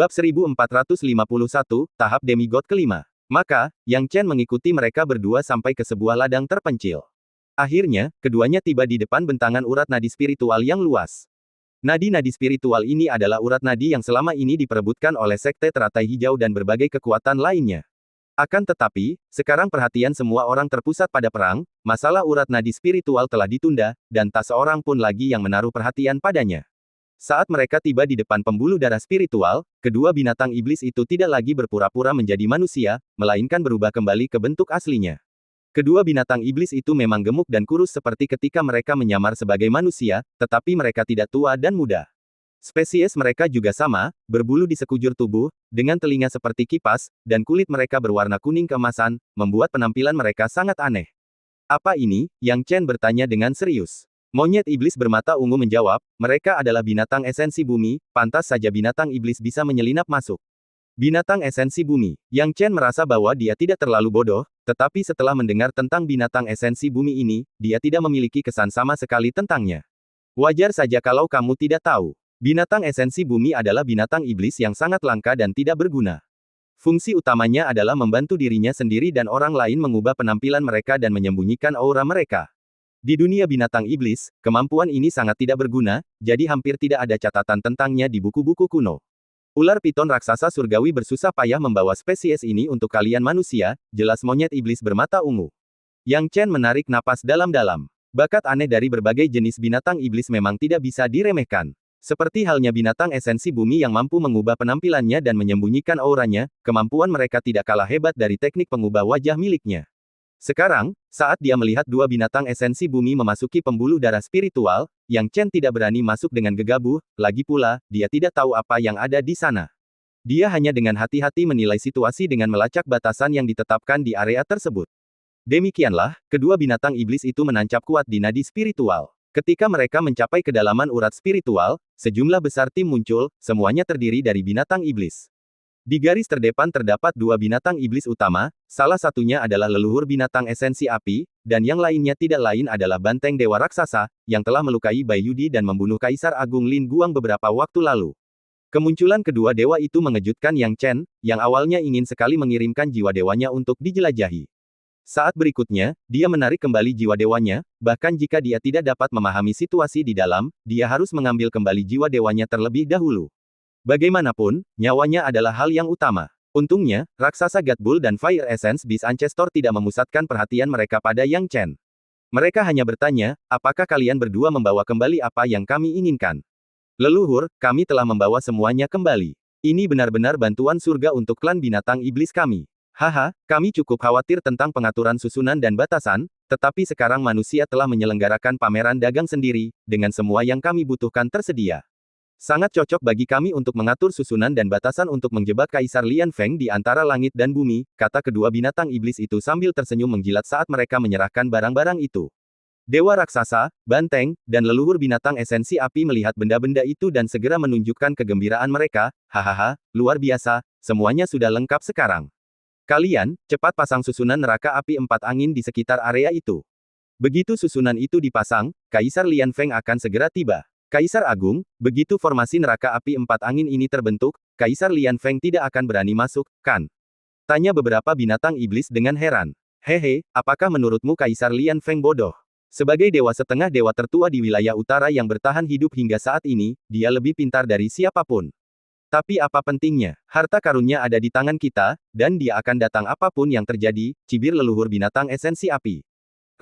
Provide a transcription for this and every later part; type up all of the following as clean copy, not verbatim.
Bab 1451, Tahap Demigod kelima. Maka, Yang Chen mengikuti mereka berdua sampai ke sebuah ladang terpencil. Akhirnya, keduanya tiba di depan bentangan urat nadi spiritual yang luas. Nadi-nadi spiritual ini adalah urat nadi yang selama ini diperebutkan oleh Sekte Teratai Hijau dan berbagai kekuatan lainnya. Akan tetapi, sekarang perhatian semua orang terpusat pada perang, masalah urat nadi spiritual telah ditunda, dan tak seorang pun lagi yang menaruh perhatian padanya. Saat mereka tiba di depan pembuluh darah spiritual, kedua binatang iblis itu tidak lagi berpura-pura menjadi manusia, melainkan berubah kembali ke bentuk aslinya. Kedua binatang iblis itu memang gemuk dan kurus seperti ketika mereka menyamar sebagai manusia, tetapi mereka tidak tua dan muda. Spesies mereka juga sama, berbulu di sekujur tubuh, dengan telinga seperti kipas, dan kulit mereka berwarna kuning keemasan, membuat penampilan mereka sangat aneh. Apa ini? Yang Chen bertanya dengan serius. Monyet iblis bermata ungu menjawab, mereka adalah binatang esensi bumi, pantas saja binatang iblis bisa menyelinap masuk. Binatang esensi bumi. Yang Chen merasa bahwa dia tidak terlalu bodoh, tetapi setelah mendengar tentang binatang esensi bumi ini, dia tidak memiliki kesan sama sekali tentangnya. Wajar saja kalau kamu tidak tahu. Binatang esensi bumi adalah binatang iblis yang sangat langka dan tidak berguna. Fungsi utamanya adalah membantu dirinya sendiri dan orang lain mengubah penampilan mereka dan menyembunyikan aura mereka. Di dunia binatang iblis, kemampuan ini sangat tidak berguna, jadi hampir tidak ada catatan tentangnya di buku-buku kuno. Ular piton raksasa surgawi bersusah payah membawa spesies ini untuk kalian manusia, jelas monyet iblis bermata ungu. Yang Chen menarik napas dalam-dalam. Bakat aneh dari berbagai jenis binatang iblis memang tidak bisa diremehkan. Seperti halnya binatang esensi bumi yang mampu mengubah penampilannya dan menyembunyikan auranya, kemampuan mereka tidak kalah hebat dari teknik pengubah wajah miliknya. Sekarang, saat dia melihat dua binatang esensi bumi memasuki pembuluh darah spiritual, Yang Chen tidak berani masuk dengan gegabah, lagi pula, dia tidak tahu apa yang ada di sana. Dia hanya dengan hati-hati menilai situasi dengan melacak batasan yang ditetapkan di area tersebut. Demikianlah, kedua binatang iblis itu menancap kuat di nadi spiritual. Ketika mereka mencapai kedalaman urat spiritual, sejumlah besar tim muncul, semuanya terdiri dari binatang iblis. Di garis terdepan terdapat dua binatang iblis utama, salah satunya adalah leluhur binatang esensi api, dan yang lainnya tidak lain adalah banteng dewa raksasa, yang telah melukai Bai Yudi dan membunuh Kaisar Agung Lin Guang beberapa waktu lalu. Kemunculan kedua dewa itu mengejutkan Yang Chen, yang awalnya ingin sekali mengirimkan jiwa dewanya untuk dijelajahi. Saat berikutnya, dia menarik kembali jiwa dewanya, bahkan jika dia tidak dapat memahami situasi di dalam, dia harus mengambil kembali jiwa dewanya terlebih dahulu. Bagaimanapun, nyawanya adalah hal yang utama. Untungnya, raksasa God Bull dan Fire Essence Beast Ancestor tidak memusatkan perhatian mereka pada Yang Chen. Mereka hanya bertanya, apakah kalian berdua membawa kembali apa yang kami inginkan? Leluhur, kami telah membawa semuanya kembali. Ini benar-benar bantuan surga untuk klan binatang iblis kami. Haha, kami cukup khawatir tentang pengaturan susunan dan batasan, tetapi sekarang manusia telah menyelenggarakan pameran dagang sendiri, dengan semua yang kami butuhkan tersedia. Sangat cocok bagi kami untuk mengatur susunan dan batasan untuk menjebak Kaisar Lian Feng di antara langit dan bumi, kata kedua binatang iblis itu sambil tersenyum menjilat saat mereka menyerahkan barang-barang itu. Dewa raksasa, banteng, dan leluhur binatang esensi api melihat benda-benda itu dan segera menunjukkan kegembiraan mereka, hahaha, luar biasa, semuanya sudah lengkap sekarang. Kalian, cepat pasang susunan neraka api 4 angin di sekitar area itu. Begitu susunan itu dipasang, Kaisar Lian Feng akan segera tiba. Kaisar Agung, begitu formasi neraka api 4 angin ini terbentuk, Kaisar Lian Feng tidak akan berani masuk, kan? Tanya beberapa binatang iblis dengan heran. Hehe, apakah menurutmu Kaisar Lian Feng bodoh? Sebagai dewa setengah dewa tertua di wilayah utara yang bertahan hidup hingga saat ini, dia lebih pintar dari siapapun. Tapi apa pentingnya? Harta karunnya ada di tangan kita, dan dia akan datang apapun yang terjadi, cibir leluhur binatang esensi api.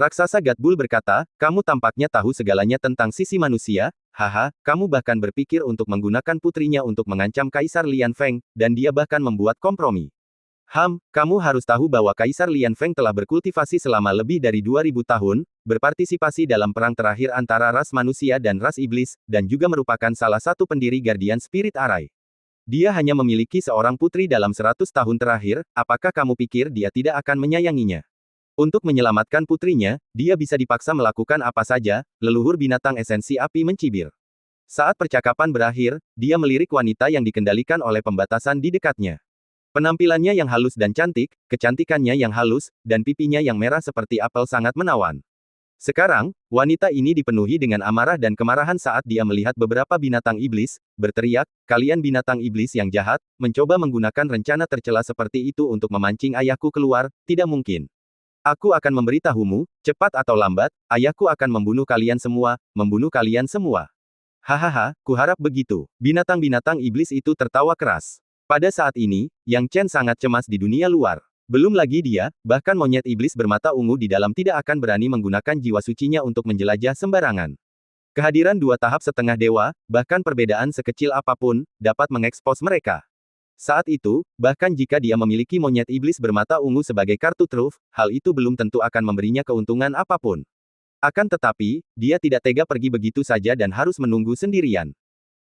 Raksasa God Bull berkata, kamu tampaknya tahu segalanya tentang sisi manusia, haha, kamu bahkan berpikir untuk menggunakan putrinya untuk mengancam Kaisar Lian Feng, dan dia bahkan membuat kompromi. Kamu harus tahu bahwa Kaisar Lian Feng telah berkultivasi selama lebih dari 2000 tahun, berpartisipasi dalam perang terakhir antara ras manusia dan ras iblis, dan juga merupakan salah satu pendiri Guardian Spirit Arai. Dia hanya memiliki seorang putri dalam 100 tahun terakhir, apakah kamu pikir dia tidak akan menyayanginya? Untuk menyelamatkan putrinya, dia bisa dipaksa melakukan apa saja, leluhur binatang esensi api mencibir. Saat percakapan berakhir, dia melirik wanita yang dikendalikan oleh pembatasan di dekatnya. Penampilannya yang halus dan cantik, kecantikannya yang halus, dan pipinya yang merah seperti apel sangat menawan. Sekarang, wanita ini dipenuhi dengan amarah dan kemarahan saat dia melihat beberapa binatang iblis, berteriak, "Kalian binatang iblis yang jahat, mencoba menggunakan rencana tercela seperti itu untuk memancing ayahku keluar, tidak mungkin. Aku akan memberitahumu, cepat atau lambat, ayahku akan membunuh kalian semua, membunuh kalian semua." Hahaha, kuharap begitu. Binatang-binatang iblis itu tertawa keras. Pada saat ini, Yang Chen sangat cemas di dunia luar. Belum lagi dia, bahkan monyet iblis bermata ungu di dalam tidak akan berani menggunakan jiwa sucinya untuk menjelajah sembarangan. Kehadiran dua tahap setengah dewa, bahkan perbedaan sekecil apapun, dapat mengekspos mereka. Saat itu, bahkan jika dia memiliki monyet iblis bermata ungu sebagai kartu truf, hal itu belum tentu akan memberinya keuntungan apapun. Akan tetapi, dia tidak tega pergi begitu saja dan harus menunggu sendirian.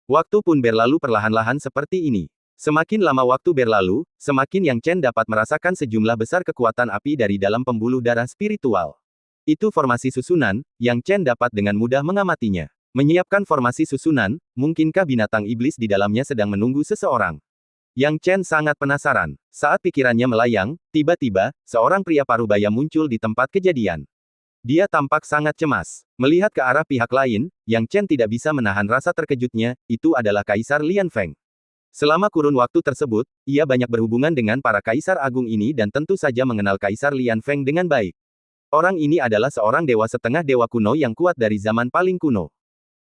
Waktu pun berlalu perlahan-lahan seperti ini. Semakin lama waktu berlalu, semakin Yang Chen dapat merasakan sejumlah besar kekuatan api dari dalam pembuluh darah spiritual. Itu formasi susunan, Yang Chen dapat dengan mudah mengamatinya. Menyiapkan formasi susunan, mungkinkah binatang iblis di dalamnya sedang menunggu seseorang? Yang Chen sangat penasaran. Saat pikirannya melayang, tiba-tiba, seorang pria parubaya muncul di tempat kejadian. Dia tampak sangat cemas. Melihat ke arah pihak lain, Yang Chen tidak bisa menahan rasa terkejutnya, itu adalah Kaisar Lian Feng. Selama kurun waktu tersebut, ia banyak berhubungan dengan para kaisar agung ini dan tentu saja mengenal Kaisar Lian Feng dengan baik. Orang ini adalah seorang dewa setengah dewa kuno yang kuat dari zaman paling kuno.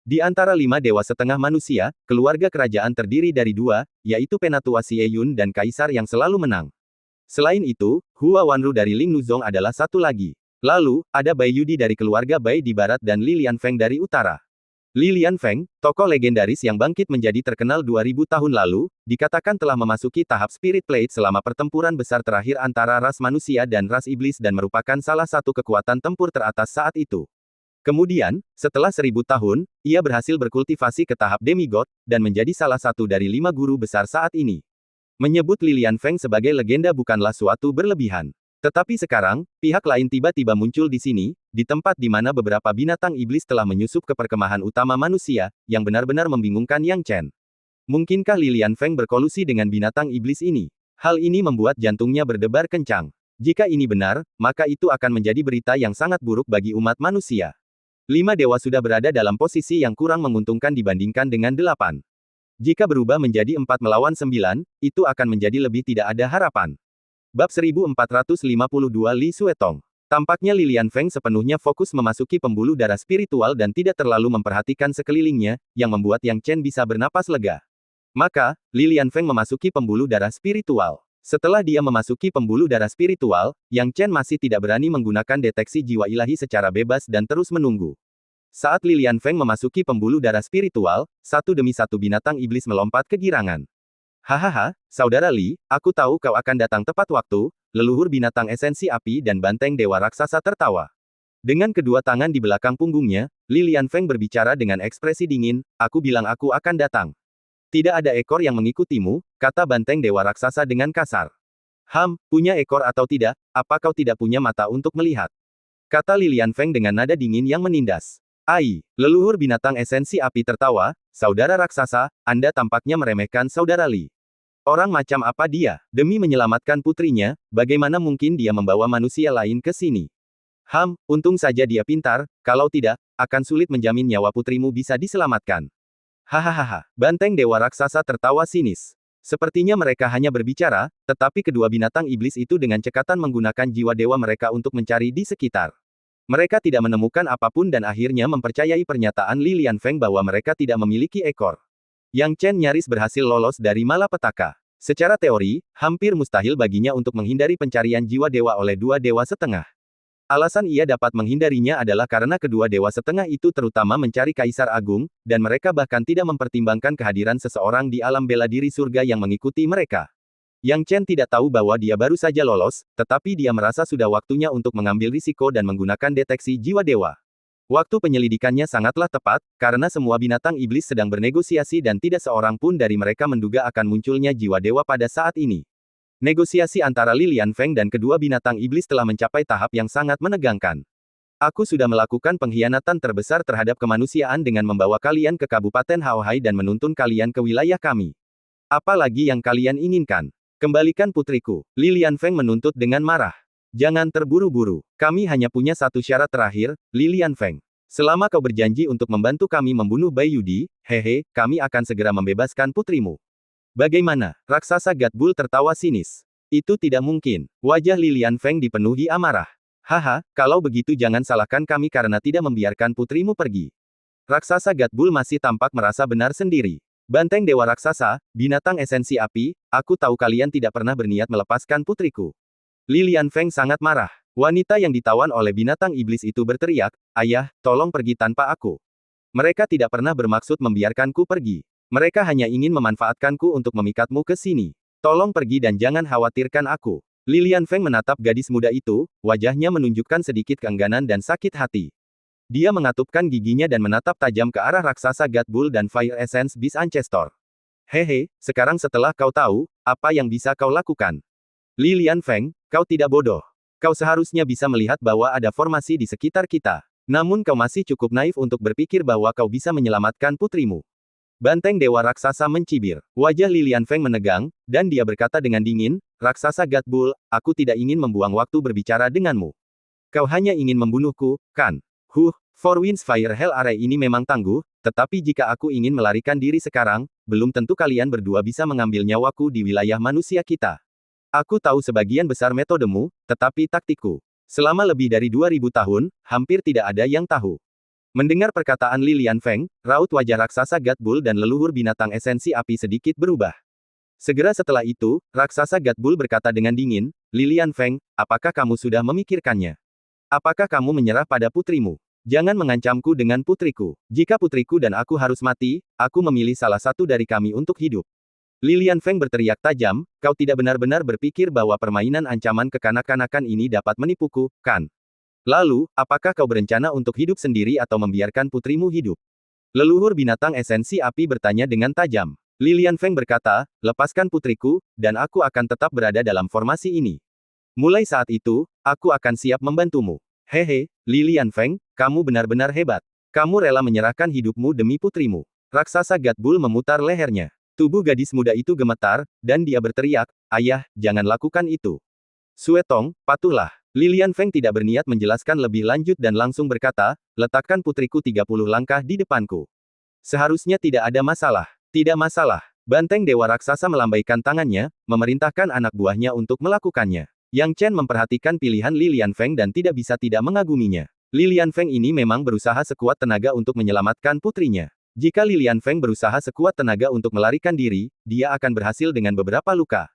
Di antara 5 dewa setengah manusia, keluarga kerajaan terdiri dari 2, yaitu Penatua Xie Yun dan Kaisar yang selalu menang. Selain itu, Hua Wanru dari Ling Nuzong adalah satu lagi. Lalu, ada Bai Yudi dari keluarga Bai di barat dan Li Lian Feng dari utara. Li Lian Feng, tokoh legendaris yang bangkit menjadi terkenal 2000 tahun lalu, dikatakan telah memasuki tahap Spirit Plate selama pertempuran besar terakhir antara ras manusia dan ras iblis dan merupakan salah satu kekuatan tempur teratas saat itu. Kemudian, setelah 1000 tahun, ia berhasil berkultivasi ke tahap demigod, dan menjadi salah satu dari 5 guru besar saat ini. Menyebut Li Lian Feng sebagai legenda bukanlah suatu berlebihan. Tetapi sekarang, pihak lain tiba-tiba muncul di sini, di tempat di mana beberapa binatang iblis telah menyusup ke perkemahan utama manusia, yang benar-benar membingungkan Yang Chen. Mungkinkah Li Lian Feng berkolusi dengan binatang iblis ini? Hal ini membuat jantungnya berdebar kencang. Jika ini benar, maka itu akan menjadi berita yang sangat buruk bagi umat manusia. 5 dewa sudah berada dalam posisi yang kurang menguntungkan dibandingkan dengan 8. Jika berubah menjadi 4 melawan 9, itu akan menjadi lebih tidak ada harapan. Bab 1452 Li Suetong. Tampaknya Li Lian Feng sepenuhnya fokus memasuki pembuluh darah spiritual dan tidak terlalu memperhatikan sekelilingnya, yang membuat Yang Chen bisa bernapas lega. Maka, Li Lian Feng memasuki pembuluh darah spiritual. Setelah dia memasuki pembuluh darah spiritual, Yang Chen masih tidak berani menggunakan deteksi jiwa ilahi secara bebas dan terus menunggu. Saat Li Lian Feng memasuki pembuluh darah spiritual, satu demi satu binatang iblis melompat ke girangan. Hahaha, saudara Li, aku tahu kau akan datang tepat waktu, leluhur binatang esensi api dan banteng dewa raksasa tertawa. Dengan kedua tangan di belakang punggungnya, Li Lian Feng berbicara dengan ekspresi dingin, aku bilang aku akan datang. Tidak ada ekor yang mengikutimu, kata banteng dewa raksasa dengan kasar. Punya ekor atau tidak, apa kau tidak punya mata untuk melihat? Kata Li Lian Feng dengan nada dingin yang menindas. Leluhur binatang esensi api tertawa, saudara raksasa, Anda tampaknya meremehkan saudara Li. Orang macam apa dia? Demi menyelamatkan putrinya, bagaimana mungkin dia membawa manusia lain ke sini? Untung saja dia pintar, kalau tidak, akan sulit menjamin nyawa putrimu bisa diselamatkan. Hahaha, banteng dewa raksasa tertawa sinis. Sepertinya mereka hanya berbicara, tetapi kedua binatang iblis itu dengan cekatan menggunakan jiwa dewa mereka untuk mencari di sekitar. Mereka tidak menemukan apapun dan akhirnya mempercayai pernyataan Li Lian Feng bahwa mereka tidak memiliki ekor. Yang Chen nyaris berhasil lolos dari malapetaka. Secara teori, hampir mustahil baginya untuk menghindari pencarian jiwa dewa oleh 2 dewa setengah. Alasan ia dapat menghindarinya adalah karena kedua dewa setengah itu terutama mencari Kaisar Agung, dan mereka bahkan tidak mempertimbangkan kehadiran seseorang di alam bela diri surga yang mengikuti mereka. Yang Chen tidak tahu bahwa dia baru saja lolos, tetapi dia merasa sudah waktunya untuk mengambil risiko dan menggunakan deteksi jiwa dewa. Waktu penyelidikannya sangatlah tepat, karena semua binatang iblis sedang bernegosiasi dan tidak seorang pun dari mereka menduga akan munculnya jiwa dewa pada saat ini. Negosiasi antara Li Lian Feng dan kedua binatang iblis telah mencapai tahap yang sangat menegangkan. Aku sudah melakukan pengkhianatan terbesar terhadap kemanusiaan dengan membawa kalian ke Kabupaten Haohai dan menuntun kalian ke wilayah kami. Apa lagi yang kalian inginkan? Kembalikan putriku. Li Lian Feng menuntut dengan marah. Jangan terburu-buru. Kami hanya punya satu syarat terakhir, Lilian Feng. Selama kau berjanji untuk membantu kami membunuh Bai Yudi, hehe, kami akan segera membebaskan putrimu. Bagaimana? Raksasa God Bull tertawa sinis. Itu tidak mungkin. Wajah Lilian Feng dipenuhi amarah. Haha, kalau begitu jangan salahkan kami karena tidak membiarkan putrimu pergi. Raksasa God Bull masih tampak merasa benar sendiri. Banteng Dewa Raksasa, binatang esensi api, aku tahu kalian tidak pernah berniat melepaskan putriku. Lilian Feng sangat marah. Wanita yang ditawan oleh binatang iblis itu berteriak, "Ayah, tolong pergi tanpa aku. Mereka tidak pernah bermaksud membiarkanku pergi. Mereka hanya ingin memanfaatkanku untuk memikatmu ke sini. Tolong pergi dan jangan khawatirkan aku." Lilian Feng menatap gadis muda itu, wajahnya menunjukkan sedikit keengganan dan sakit hati. Dia mengatupkan giginya dan menatap tajam ke arah raksasa God Bull dan Fire Essence Beast Ancestor. Hehe, sekarang setelah kau tahu, apa yang bisa kau lakukan? Lilian Feng, kau tidak bodoh. Kau seharusnya bisa melihat bahwa ada formasi di sekitar kita. Namun kau masih cukup naif untuk berpikir bahwa kau bisa menyelamatkan putrimu. Banteng Dewa Raksasa mencibir. Wajah Lilian Feng menegang, dan dia berkata dengan dingin, "Raksasa God Bull, aku tidak ingin membuang waktu berbicara denganmu. Kau hanya ingin membunuhku, kan? Four Winds Fire Hell Array ini memang tangguh, tetapi jika aku ingin melarikan diri sekarang, belum tentu kalian berdua bisa mengambil nyawaku di wilayah manusia kita. Aku tahu sebagian besar metodemu, tetapi taktikku. Selama lebih dari 2000 tahun, hampir tidak ada yang tahu." Mendengar perkataan Lilian Feng, raut wajah raksasa God Bull dan leluhur binatang esensi api sedikit berubah. Segera setelah itu, raksasa God Bull berkata dengan dingin, "Lilian Feng, apakah kamu sudah memikirkannya? Apakah kamu menyerah pada putrimu? Jangan mengancamku dengan putriku. Jika putriku dan aku harus mati, aku memilih salah satu dari kami untuk hidup." Lilian Feng berteriak tajam, "Kau tidak benar-benar berpikir bahwa permainan ancaman kekanak-kanakan ini dapat menipuku, kan? Lalu, apakah kau berencana untuk hidup sendiri atau membiarkan putrimu hidup?" Leluhur binatang esensi api bertanya dengan tajam. Lilian Feng berkata, "Lepaskan putriku, dan aku akan tetap berada dalam formasi ini. Mulai saat itu, aku akan siap membantumu." Hehe, Lilian Feng, kamu benar-benar hebat. Kamu rela menyerahkan hidupmu demi putrimu. Raksasa God Bull memutar lehernya. Tubuh gadis muda itu gemetar, dan dia berteriak, "Ayah, jangan lakukan itu. Suetong, patuhlah." Lilian Feng tidak berniat menjelaskan lebih lanjut dan langsung berkata, "Letakkan putriku 30 langkah di depanku. Seharusnya tidak ada masalah." "Tidak masalah." Banteng Dewa Raksasa melambaikan tangannya, memerintahkan anak buahnya untuk melakukannya. Yang Chen memperhatikan pilihan Lilian Feng dan tidak bisa tidak mengaguminya. Lilian Feng ini memang berusaha sekuat tenaga untuk menyelamatkan putrinya. Jika Lilian Feng berusaha sekuat tenaga untuk melarikan diri, dia akan berhasil dengan beberapa luka.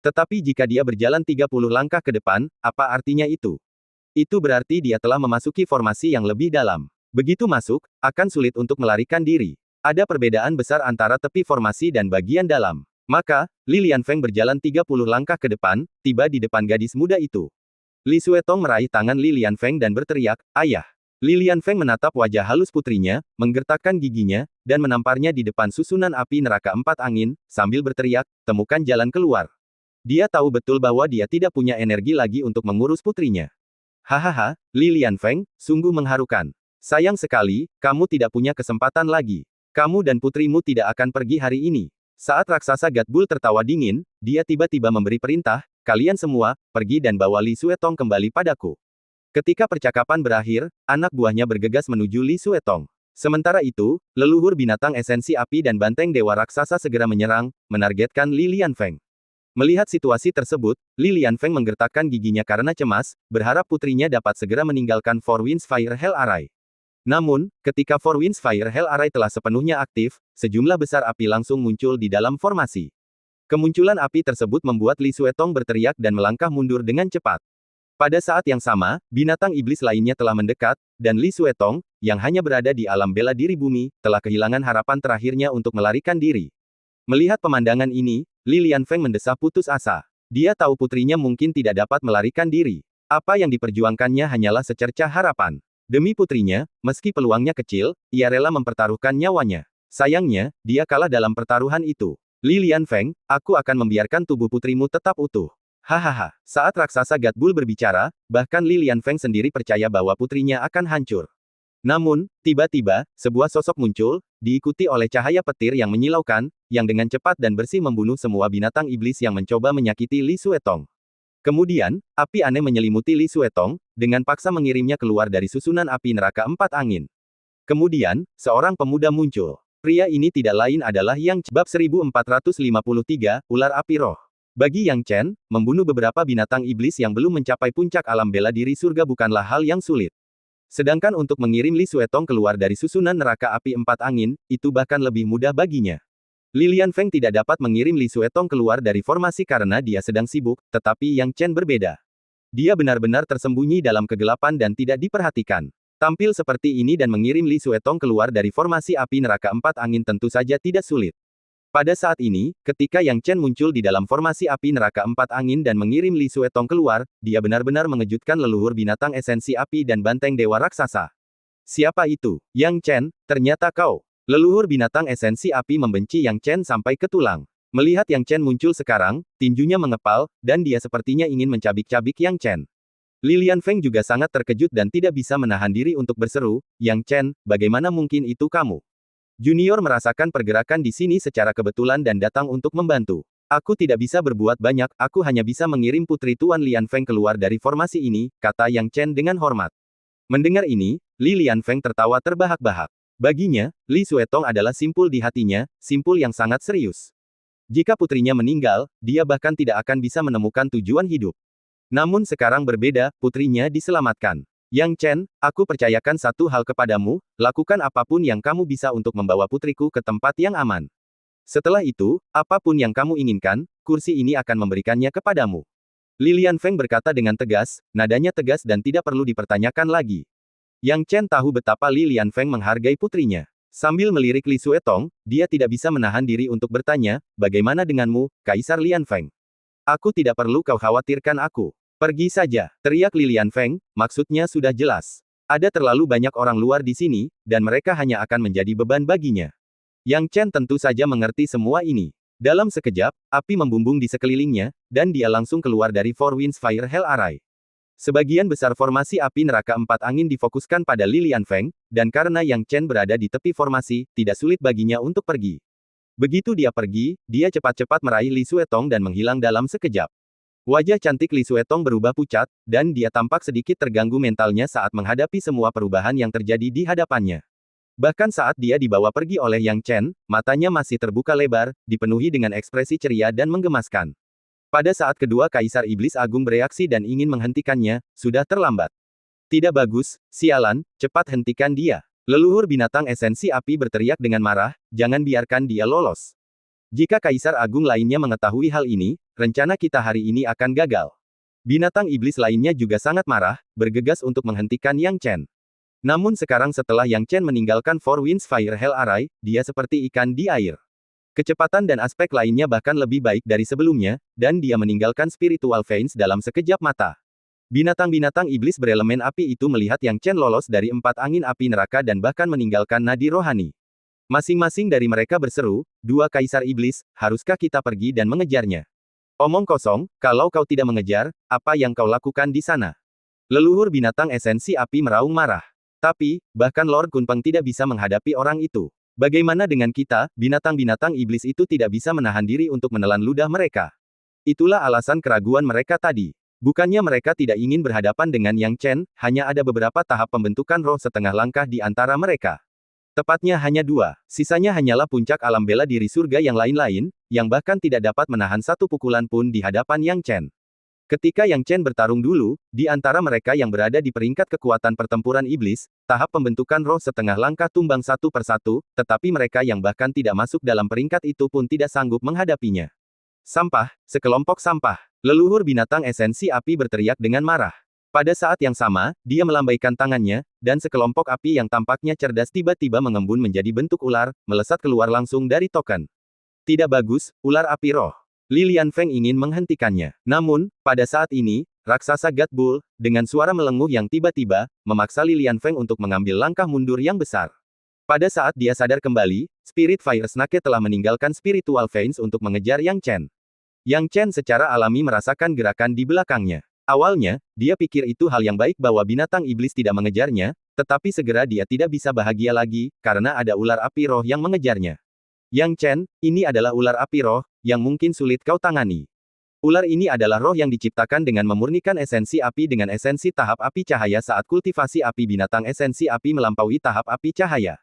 Tetapi jika dia berjalan 30 langkah ke depan, apa artinya itu? Itu berarti dia telah memasuki formasi yang lebih dalam. Begitu masuk, akan sulit untuk melarikan diri. Ada perbedaan besar antara tepi formasi dan bagian dalam. Maka, Lilian Feng berjalan 30 langkah ke depan, tiba di depan gadis muda itu. Li Suetong meraih tangan Lilian Feng dan berteriak, "Ayah." Lilian Feng menatap wajah halus putrinya, menggertakkan giginya, dan menamparnya di depan susunan api neraka empat angin, sambil berteriak, "Temukan jalan keluar." Dia tahu betul bahwa dia tidak punya energi lagi untuk mengurus putrinya. "Hahaha, Lilian Feng, sungguh mengharukan. Sayang sekali, kamu tidak punya kesempatan lagi. Kamu dan putrimu tidak akan pergi hari ini." Saat raksasa God Bull tertawa dingin, dia tiba-tiba memberi perintah, "Kalian semua, pergi dan bawa Li Suetong kembali padaku." Ketika percakapan berakhir, anak buahnya bergegas menuju Li Suetong. Sementara itu, leluhur binatang esensi api dan banteng dewa raksasa segera menyerang, menargetkan Lilian Feng. Melihat situasi tersebut, Lilian Feng menggertakkan giginya karena cemas, berharap putrinya dapat segera meninggalkan Four Winds Fire Hell Array. Namun, ketika Four Winds Fire Hell Array telah sepenuhnya aktif, sejumlah besar api langsung muncul di dalam formasi. Kemunculan api tersebut membuat Li Suetong berteriak dan melangkah mundur dengan cepat. Pada saat yang sama, binatang iblis lainnya telah mendekat, dan Li Suetong, yang hanya berada di alam bela diri bumi, telah kehilangan harapan terakhirnya untuk melarikan diri. Melihat pemandangan ini, Lilian Feng mendesah putus asa. Dia tahu putrinya mungkin tidak dapat melarikan diri. Apa yang diperjuangkannya hanyalah secercah harapan. Demi putrinya, meski peluangnya kecil, ia rela mempertaruhkan nyawanya. Sayangnya, dia kalah dalam pertaruhan itu. "Lilian Feng, aku akan membiarkan tubuh putrimu tetap utuh." Hahaha, saat raksasa God Bull berbicara, bahkan Lilian Feng sendiri percaya bahwa putrinya akan hancur. Namun, tiba-tiba, sebuah sosok muncul, diikuti oleh cahaya petir yang menyilaukan, yang dengan cepat dan bersih membunuh semua binatang iblis yang mencoba menyakiti Li Suetong. Kemudian, api aneh menyelimuti Li Suetong, dengan paksa mengirimnya keluar dari susunan api neraka empat angin. Kemudian, seorang pemuda muncul. Pria ini tidak lain adalah Yang Chen. Bab 1453, Ular Api Roh. Bagi Yang Chen, membunuh beberapa binatang iblis yang belum mencapai puncak alam bela diri surga bukanlah hal yang sulit. Sedangkan untuk mengirim Li Suetong keluar dari susunan neraka api empat angin, itu bahkan lebih mudah baginya. Li Lianfeng tidak dapat mengirim Li Suetong keluar dari formasi karena dia sedang sibuk, tetapi Yang Chen berbeda. Dia benar-benar tersembunyi dalam kegelapan dan tidak diperhatikan. Tampil seperti ini dan mengirim Li Suetong keluar dari formasi api neraka empat angin tentu saja tidak sulit. Pada saat ini, ketika Yang Chen muncul di dalam formasi api neraka empat angin dan mengirim Li Suetong keluar, dia benar-benar mengejutkan leluhur binatang esensi api dan banteng dewa raksasa. Siapa itu? Yang Chen, ternyata kau. Leluhur binatang esensi api membenci Yang Chen sampai ke tulang. Melihat Yang Chen muncul sekarang, tinjunya mengepal, dan dia sepertinya ingin mencabik-cabik Yang Chen. Li Lianfeng juga sangat terkejut dan tidak bisa menahan diri untuk berseru, Yang Chen, bagaimana mungkin itu kamu? Junior merasakan pergerakan di sini secara kebetulan dan datang untuk membantu. Aku tidak bisa berbuat banyak, aku hanya bisa mengirim Putri Tuan Lianfeng keluar dari formasi ini, kata Yang Chen dengan hormat. Mendengar ini, Li Lianfeng tertawa terbahak-bahak. Baginya, Li Suetong adalah simpul di hatinya, simpul yang sangat serius. Jika putrinya meninggal, dia bahkan tidak akan bisa menemukan tujuan hidup. Namun sekarang berbeda, putrinya diselamatkan. Yang Chen, aku percayakan satu hal kepadamu, lakukan apapun yang kamu bisa untuk membawa putriku ke tempat yang aman. Setelah itu, apapun yang kamu inginkan, kursi ini akan memberikannya kepadamu. Li Lianfeng berkata dengan tegas, nadanya tegas dan tidak perlu dipertanyakan lagi. Yang Chen tahu betapa Li Lianfeng menghargai putrinya. Sambil melirik Li Suetong, dia tidak bisa menahan diri untuk bertanya, bagaimana denganmu, Kaisar Lianfeng? Aku tidak perlu kau khawatirkan aku. Pergi saja, teriak Li Lianfeng, maksudnya sudah jelas. Ada terlalu banyak orang luar di sini, dan mereka hanya akan menjadi beban baginya. Yang Chen tentu saja mengerti semua ini. Dalam sekejap, api membumbung di sekelilingnya, dan dia langsung keluar dari Four Winds Fire Hell Array. Sebagian besar formasi api neraka empat angin difokuskan pada Li Lianfeng, dan karena Yang Chen berada di tepi formasi, tidak sulit baginya untuk pergi. Begitu dia pergi, dia cepat-cepat meraih Li Suetong dan menghilang dalam sekejap. Wajah cantik Li Suetong berubah pucat, dan dia tampak sedikit terganggu mentalnya saat menghadapi semua perubahan yang terjadi di hadapannya. Bahkan saat dia dibawa pergi oleh Yang Chen, matanya masih terbuka lebar, dipenuhi dengan ekspresi ceria dan menggemaskan. Pada saat kedua Kaisar Iblis Agung bereaksi dan ingin menghentikannya, sudah terlambat. Tidak bagus, sialan, cepat hentikan dia. Leluhur binatang esensi api berteriak dengan marah, jangan biarkan dia lolos. Jika Kaisar Agung lainnya mengetahui hal ini, rencana kita hari ini akan gagal. Binatang iblis lainnya juga sangat marah, bergegas untuk menghentikan Yang Chen. Namun sekarang setelah Yang Chen meninggalkan Four Winds Fire Hell Array, dia seperti ikan di air. Kecepatan dan aspek lainnya bahkan lebih baik dari sebelumnya, dan dia meninggalkan Spiritual Veins dalam sekejap mata. Binatang-binatang iblis berelemen api itu melihat Yang Chen lolos dari empat angin api neraka dan bahkan meninggalkan nadi rohani. Masing-masing dari mereka berseru, dua Kaisar Iblis, haruskah kita pergi dan mengejarnya? Omong kosong, kalau kau tidak mengejar, apa yang kau lakukan di sana? Leluhur binatang esensi api meraung marah. Tapi, bahkan Lord Kunpeng tidak bisa menghadapi orang itu. Bagaimana dengan kita, binatang-binatang iblis itu tidak bisa menahan diri untuk menelan ludah mereka. Itulah alasan keraguan mereka tadi. Bukannya mereka tidak ingin berhadapan dengan Yang Chen, hanya ada beberapa tahap pembentukan roh setengah langkah di antara mereka. Tepatnya hanya dua, sisanya hanyalah puncak alam bela diri surga yang lain-lain, yang bahkan tidak dapat menahan satu pukulan pun di hadapan Yang Chen. Ketika Yang Chen bertarung dulu, di antara mereka yang berada di peringkat kekuatan pertempuran iblis, tahap pembentukan roh setengah langkah tumbang satu persatu, tetapi mereka yang bahkan tidak masuk dalam peringkat itu pun tidak sanggup menghadapinya. Sampah, sekelompok sampah. Leluhur binatang esensi api berteriak dengan marah. Pada saat yang sama, dia melambaikan tangannya, dan sekelompok api yang tampaknya cerdas tiba-tiba mengembun menjadi bentuk ular, melesat keluar langsung dari token. Tidak bagus, ular api roh. Li Lianfeng ingin menghentikannya. Namun, pada saat ini, raksasa God Bull, dengan suara melenguh yang tiba-tiba, memaksa Li Lianfeng untuk mengambil langkah mundur yang besar. Pada saat dia sadar kembali, Spirit Fire Snake telah meninggalkan Spiritual Veins untuk mengejar Yang Chen. Yang Chen secara alami merasakan gerakan di belakangnya. Awalnya, dia pikir itu hal yang baik bahwa binatang iblis tidak mengejarnya, tetapi segera dia tidak bisa bahagia lagi, karena ada ular api roh yang mengejarnya. Yang Chen, ini adalah ular api roh, yang mungkin sulit kau tangani. Ular ini adalah roh yang diciptakan dengan memurnikan esensi api dengan esensi tahap api cahaya saat kultivasi api binatang esensi api melampaui tahap api cahaya.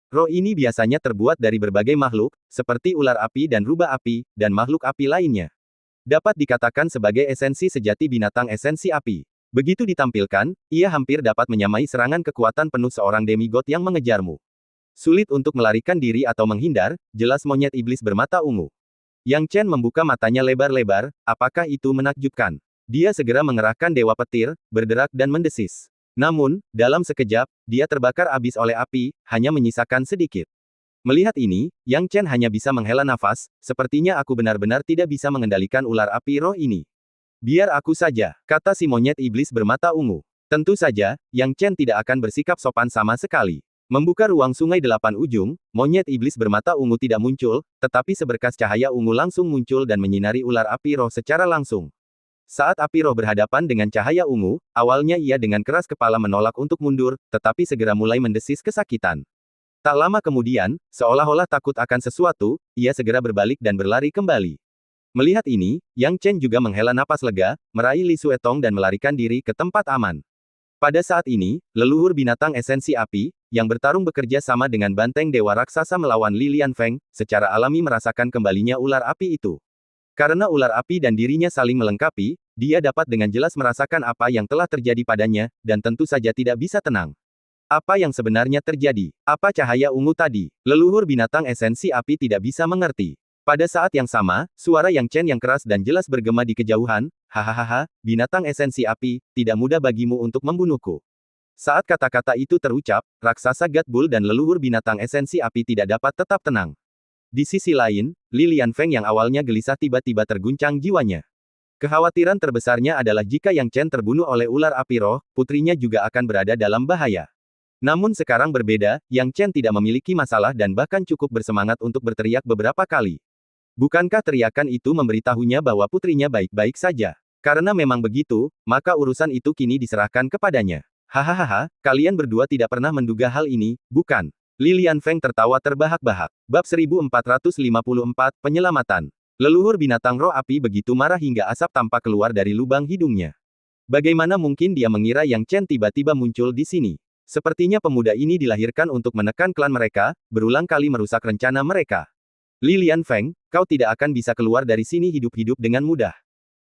Roh ini biasanya terbuat dari berbagai makhluk, seperti ular api dan rubah api, dan makhluk api lainnya. Dapat dikatakan sebagai esensi sejati binatang esensi api. Begitu ditampilkan, ia hampir dapat menyamai serangan kekuatan penuh seorang demigod yang mengejarmu. Sulit untuk melarikan diri atau menghindar, jelas monyet iblis bermata ungu. Yang Chen membuka matanya lebar-lebar, apakah itu menakjubkan? Dia segera mengerahkan dewa petir, berderak dan mendesis. Namun, dalam sekejap, dia terbakar habis oleh api, hanya menyisakan sedikit. Melihat ini, Yang Chen hanya bisa menghela nafas, sepertinya aku benar-benar tidak bisa mengendalikan ular api roh ini. Biar aku saja, kata si monyet iblis bermata ungu. Tentu saja, Yang Chen tidak akan bersikap sopan sama sekali. Membuka ruang sungai 8 ujung, monyet iblis bermata ungu tidak muncul, tetapi seberkas cahaya ungu langsung muncul dan menyinari ular api roh secara langsung. Saat api roh berhadapan dengan cahaya ungu, awalnya ia dengan keras kepala menolak untuk mundur, tetapi segera mulai mendesis kesakitan. Tak lama kemudian, seolah-olah takut akan sesuatu, ia segera berbalik dan berlari kembali. Melihat ini, Yang Chen juga menghela napas lega, meraih Li Suetong dan melarikan diri ke tempat aman. Pada saat ini, leluhur binatang esensi api, yang bertarung bekerja sama dengan banteng dewa raksasa melawan Li Lianfeng, secara alami merasakan kembalinya ular api itu. Karena ular api dan dirinya saling melengkapi, dia dapat dengan jelas merasakan apa yang telah terjadi padanya, dan tentu saja tidak bisa tenang. Apa yang sebenarnya terjadi? Apa cahaya ungu tadi? Leluhur binatang esensi api tidak bisa mengerti. Pada saat yang sama, suara Yang Chen yang keras dan jelas bergema di kejauhan, hahaha, binatang esensi api, tidak mudah bagimu untuk membunuhku. Saat kata-kata itu terucap, raksasa God Bull dan leluhur binatang esensi api tidak dapat tetap tenang. Di sisi lain, Li Lianfeng yang awalnya gelisah tiba-tiba terguncang jiwanya. Kekhawatiran terbesarnya adalah jika Yang Chen terbunuh oleh ular api roh, putrinya juga akan berada dalam bahaya. Namun sekarang berbeda, Yang Chen tidak memiliki masalah dan bahkan cukup bersemangat untuk berteriak beberapa kali. Bukankah teriakan itu memberitahunya bahwa putrinya baik-baik saja? Karena memang begitu, maka urusan itu kini diserahkan kepadanya. Hahaha, kalian berdua tidak pernah menduga hal ini, bukan? Li Lianfeng tertawa terbahak-bahak. Bab 1454, Penyelamatan. Leluhur binatang roh api begitu marah hingga asap tampak keluar dari lubang hidungnya. Bagaimana mungkin dia mengira Yang Chen tiba-tiba muncul di sini? Sepertinya pemuda ini dilahirkan untuk menekan klan mereka, berulang kali merusak rencana mereka. Li Lianfeng, kau tidak akan bisa keluar dari sini hidup-hidup dengan mudah.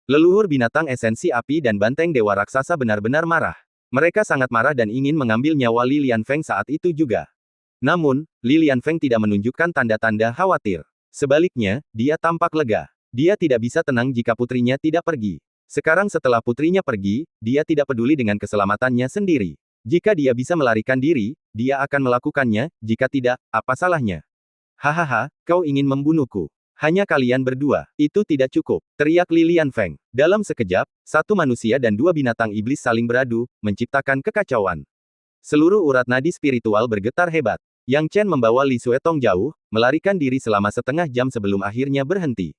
Leluhur binatang esensi api dan banteng dewa raksasa benar-benar marah. Mereka sangat marah dan ingin mengambil nyawa Li Lianfeng saat itu juga. Namun, Li Lianfeng tidak menunjukkan tanda-tanda khawatir. Sebaliknya, dia tampak lega. Dia tidak bisa tenang jika putrinya tidak pergi. Sekarang setelah putrinya pergi, dia tidak peduli dengan keselamatannya sendiri. Jika dia bisa melarikan diri, dia akan melakukannya, jika tidak, apa salahnya? Hahaha, kau ingin membunuhku. Hanya kalian berdua, itu tidak cukup, teriak Li Lianfeng. Dalam sekejap, satu manusia dan dua binatang iblis saling beradu, menciptakan kekacauan. Seluruh urat nadi spiritual bergetar hebat. Yang Chen membawa Li Suetong jauh, melarikan diri selama setengah jam sebelum akhirnya berhenti.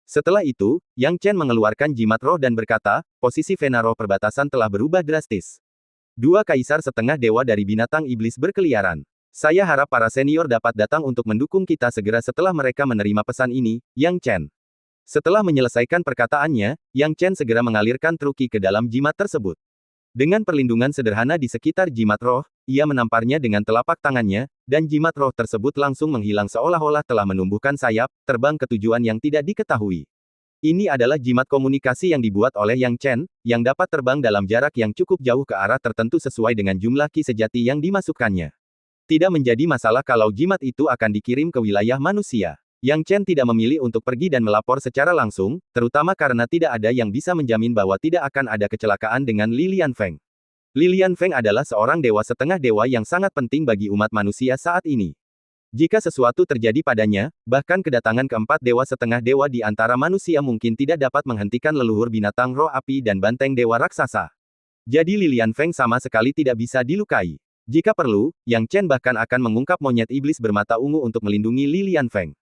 Setelah itu, Yang Chen mengeluarkan jimat roh dan berkata, posisi vena roh perbatasan telah berubah drastis. Dua kaisar setengah dewa dari binatang iblis berkeliaran. Saya harap para senior dapat datang untuk mendukung kita segera setelah mereka menerima pesan ini, Yang Chen. Setelah menyelesaikan perkataannya, Yang Chen segera mengalirkan truki ke dalam jimat tersebut. Dengan perlindungan sederhana di sekitar jimat roh, ia menamparnya dengan telapak tangannya, dan jimat roh tersebut langsung menghilang seolah-olah telah menumbuhkan sayap, terbang ke tujuan yang tidak diketahui. Ini adalah jimat komunikasi yang dibuat oleh Yang Chen, yang dapat terbang dalam jarak yang cukup jauh ke arah tertentu sesuai dengan jumlah ki sejati yang dimasukkannya. Tidak menjadi masalah kalau jimat itu akan dikirim ke wilayah manusia. Yang Chen tidak memilih untuk pergi dan melapor secara langsung, terutama karena tidak ada yang bisa menjamin bahwa tidak akan ada kecelakaan dengan Li Lianfeng. Li Lianfeng adalah seorang dewa setengah dewa yang sangat penting bagi umat manusia saat ini. Jika sesuatu terjadi padanya, bahkan kedatangan keempat dewa setengah dewa di antara manusia mungkin tidak dapat menghentikan leluhur binatang roh api dan banteng dewa raksasa. Jadi Li Lianfeng sama sekali tidak bisa dilukai. Jika perlu, Yang Chen bahkan akan mengungkap monyet iblis bermata ungu untuk melindungi Li Lianfeng.